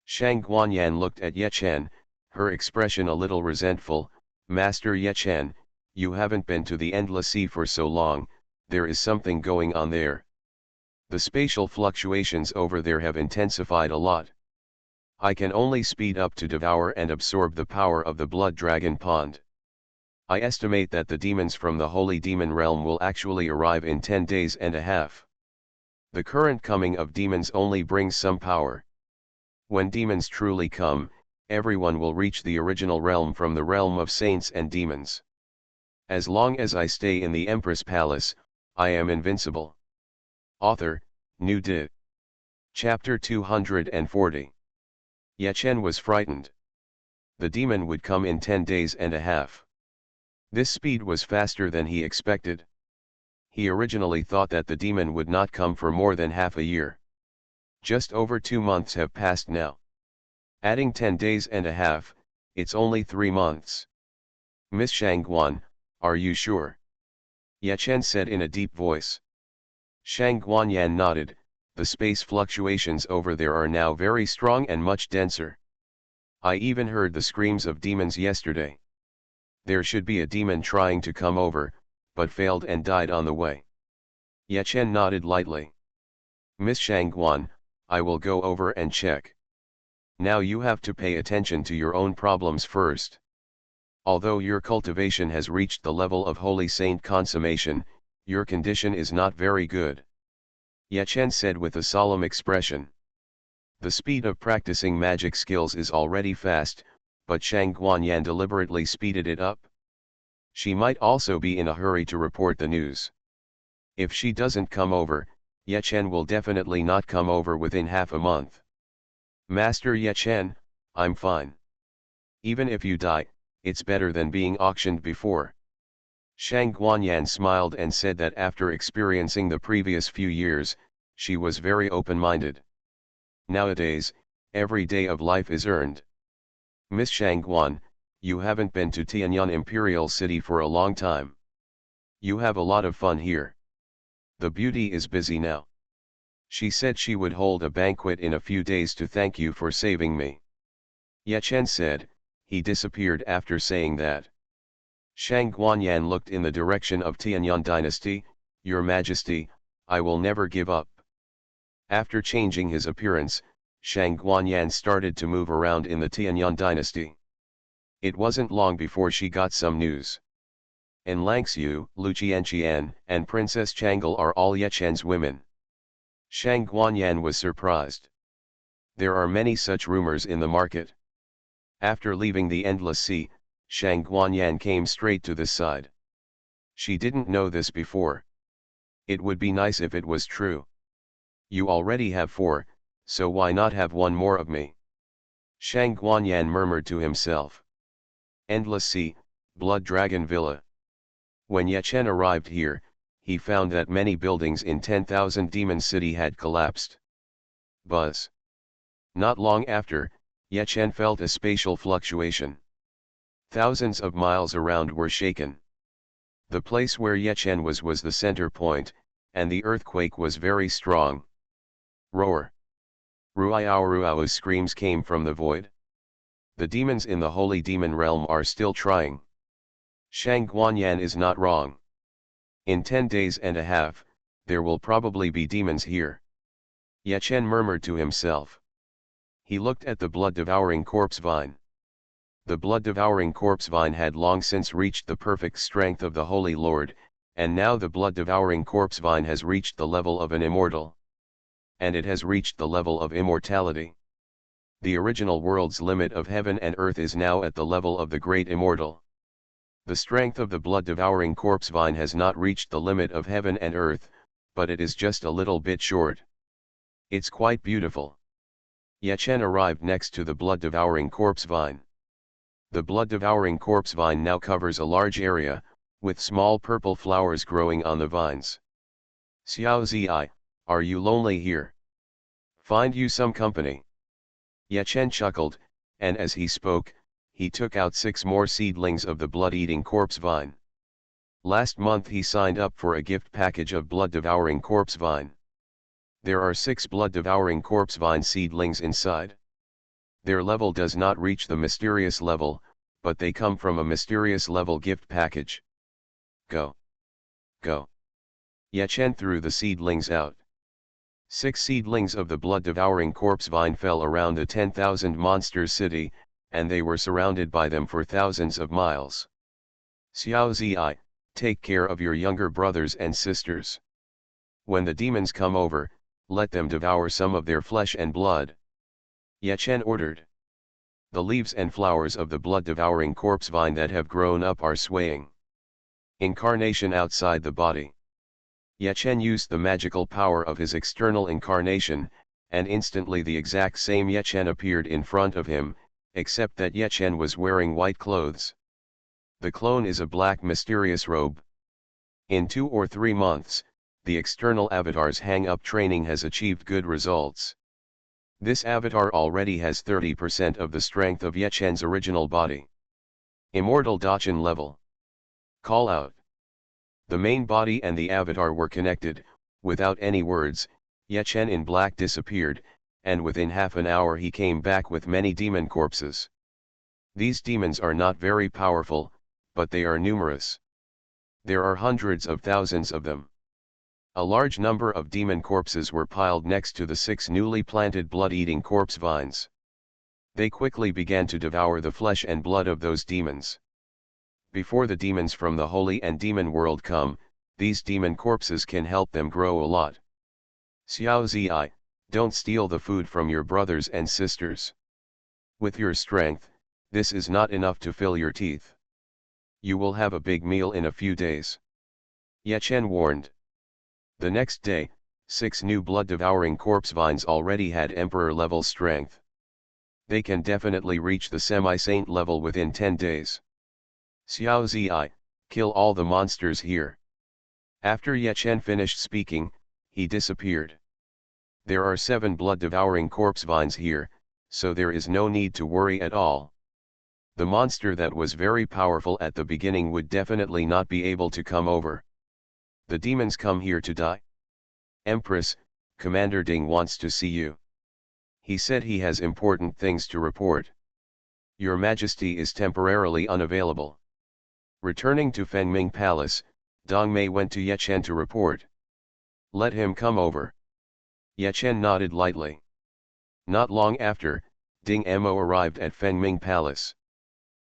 Xuanhuan looked at Ye Chen, her expression a little resentful. "Master Ye Chen, you haven't been to the endless sea for so long, there is something going on there. The spatial fluctuations over there have intensified a lot. I can only speed up to devour and absorb the power of the blood dragon pond. I estimate that the demons from the holy demon realm will actually arrive in 10 days and a half. The current coming of demons only brings some power. When demons truly come, everyone will reach the original realm from the realm of saints and demons. As long as I stay in the Empress Palace, I am invincible." Author, New Did. Chapter 240. Ye Chen was frightened. The demon would come in 10 days and a half. This speed was faster than he expected. He originally thought that the demon would not come for more than half a year. Just over 2 months have passed now. Adding 10 days and a half, it's only 3 months. Miss Xuanhuan, are you sure? Ye Chen said in a deep voice. Xuanhuan nodded. The space fluctuations over there are now very strong and much denser. I even heard the screams of demons yesterday. There should be a demon trying to come over, but failed and died on the way. Ye Chen nodded lightly. Miss Xuanhuan, I will go over and check. Now you have to pay attention to your own problems first. Although your cultivation has reached the level of holy saint consummation, your condition is not very good. Ye Chen said with a solemn expression. The speed of practicing magic skills is already fast, but Xuanhuan deliberately speeded it up. She might also be in a hurry to report the news. If she doesn't come over, Ye Chen will definitely not come over within half a month. Master Ye Chen, I'm fine. Even if you die, it's better than being auctioned before. Xuanhuan smiled and said that after experiencing the previous few years, she was very open-minded. Nowadays, every day of life is earned. Miss Xuanhuan, you haven't been to Tianyang Imperial City for a long time. You have a lot of fun here. The beauty is busy now. She said she would hold a banquet in a few days to thank you for saving me. Ye Chen said. He disappeared after saying that. Xuanhuan looked in the direction of Tianyang dynasty. Your Majesty, I will never give up. After changing his appearance, Xuanhuan started to move around in the Tianyang dynasty. It wasn't long before she got some news. En Langxiu, Lu Qianqian, and Princess Chang'e are all Ye Chen's women. Xuanhuan was surprised. There are many such rumors in the market. After leaving the endless sea, Xuanhuan came straight to the side. She didn't know this before. It would be nice if it was true. You already have 4, so why not have one more of me? Xuanhuan murmured to himself. Endless sea, Blood Dragon Villa. When Ye Chen arrived here, he found that many buildings in 10,000 Demon City had collapsed. Buzz. Not long after, Ye Chen felt a spatial fluctuation. Thousands of miles around were shaken. The place where Ye Chen was the center point, and the earthquake was very strong. Roar. Ruiao screams came from the void. The demons in the holy demon realm are still trying. Xuanhuan is not wrong. In 10 days and a half, there will probably be demons here. Ye Chen murmured to himself. He looked at the blood-devouring corpse vine. The blood-devouring corpse vine had long since reached the perfect strength of the Holy Lord, and now the blood-devouring corpse vine has reached the level of an immortal. And it has reached the level of immortality. The original world's limit of heaven and earth is now at the level of the great immortal. The strength of the blood-devouring corpse vine has not reached the limit of heaven and earth, but it is just a little bit short. It's quite beautiful. Ye Chen arrived next to the blood-devouring corpse vine. The blood-devouring corpse vine now covers a large area, with small purple flowers growing on the vines. Xiao Zi, are you lonely here? Find you some company. Ye Chen chuckled, and as he spoke, he took out 6 more seedlings of the blood-eating corpse vine. Last month he signed up for a gift package of blood-devouring corpse vine. There are 6 blood-devouring corpse vine seedlings inside. Their level does not reach the mysterious level, but they come from a mysterious level gift package. Go. Go. Ye Chen threw the seedlings out. 6 seedlings of the blood-devouring corpse vine fell around the 10,000 monsters city, and they were surrounded by them for thousands of miles. Xiao Zi, take care of your younger brothers and sisters. When the demons come over, let them devour some of their flesh and blood. Ye Chen ordered. The leaves and flowers of the blood-devouring corpse vine that have grown up are swaying. Incarnation outside the body. Ye Chen used the magical power of his external incarnation, and instantly the exact same Ye Chen appeared in front of him, except that Ye Chen was wearing white clothes. The clone is a black mysterious robe. In 2 or 3 months, the external avatar's hang-up training has achieved good results. This avatar already has 30% of the strength of Ye Chen's original body. Immortal Dachan level. Call out. The main body and the avatar were connected. Without any words, Ye Chen in black disappeared, and within half an hour he came back with many demon corpses. These demons are not very powerful, but they are numerous. There are hundreds of thousands of them. A large number of demon corpses were piled next to the 6 newly planted blood-eating corpse vines. They quickly began to devour the flesh and blood of those demons. Before the demons from the holy and demon world come, these demon corpses can help them grow a lot. Xiao Zi, don't steal the food from your brothers and sisters. With your strength, this is not enough to fill your teeth. You will have a big meal in a few days. Ye Chen warned. The next day, 6 new blood-devouring corpse vines already had emperor-level strength. They can definitely reach the semi-saint level within 10 days. Xiao Zi, kill all the monsters here. After Ye Chen finished speaking, he disappeared. There are 7 blood-devouring corpse vines here, so there is no need to worry at all. The monster that was very powerful at the beginning would definitely not be able to come over. The demons come here to die. Empress, Commander Ding wants to see you. He said he has important things to report. Your Majesty is temporarily unavailable. Returning to Fengming Palace, Dong Mei went to Ye Chen to report. Let him come over. Ye Chen nodded lightly. Not long after, Ding Mo arrived at Fengming Palace.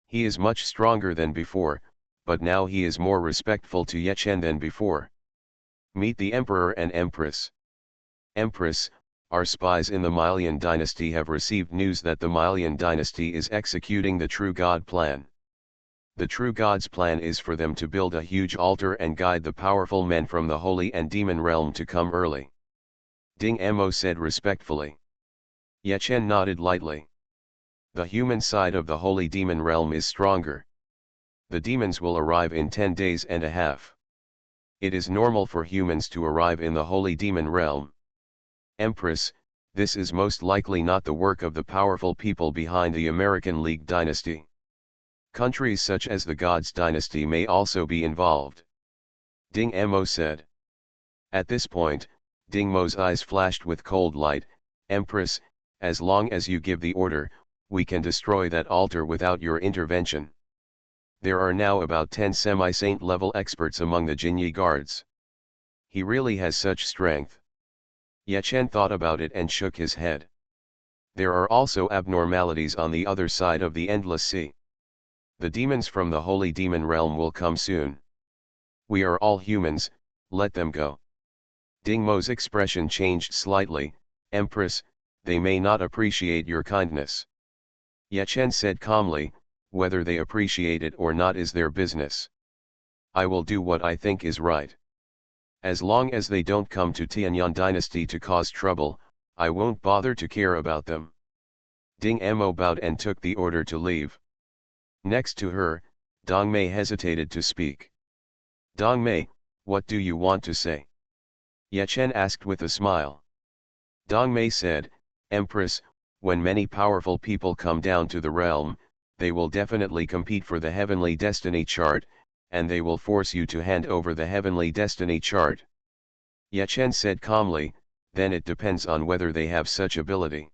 He is much stronger than before, but now he is more respectful to Ye Chen than before. Meet the Emperor and Empress. Empress, our spies in the Malian dynasty have received news that the Malian dynasty is executing the True God plan. The True God's plan is for them to build a huge altar and guide the powerful men from the holy and demon realm to come early. Ding Mo said respectfully. Ye Chen nodded lightly. The human side of the holy demon realm is stronger. The demons will arrive in 10 days and a half. It is normal for humans to arrive in the holy demon realm. Empress, this is most likely not the work of the powerful people behind the American League dynasty. Countries such as the Gods dynasty may also be involved. Ding Mo said. At this point, Ding Mo's eyes flashed with cold light. Empress, as long as you give the order, we can destroy that altar without your intervention. There are now about 10 semi-saint level experts among the Jinyi guards. He really has such strength. Ye Chen thought about it and shook his head. There are also abnormalities on the other side of the endless sea. The demons from the holy demon realm will come soon. We are all humans, let them go. Ding Mo's expression changed slightly. Empress, they may not appreciate your kindness. Ye Chen said calmly, whether they appreciate it or not is their business. I will do what I think is right. As long as they don't come to Tianyang dynasty to cause trouble, I won't bother to care about them. Ding Mo bowed and took the order to leave. Next to her, Dong Mei hesitated to speak. Dong Mei, what do you want to say? Ye Chen asked with a smile. Dong Mei said, Empress, when many powerful people come down to the realm, they will definitely compete for the heavenly destiny chart, and they will force you to hand over the heavenly destiny chart. Ye Chen said calmly, then it depends on whether they have such ability.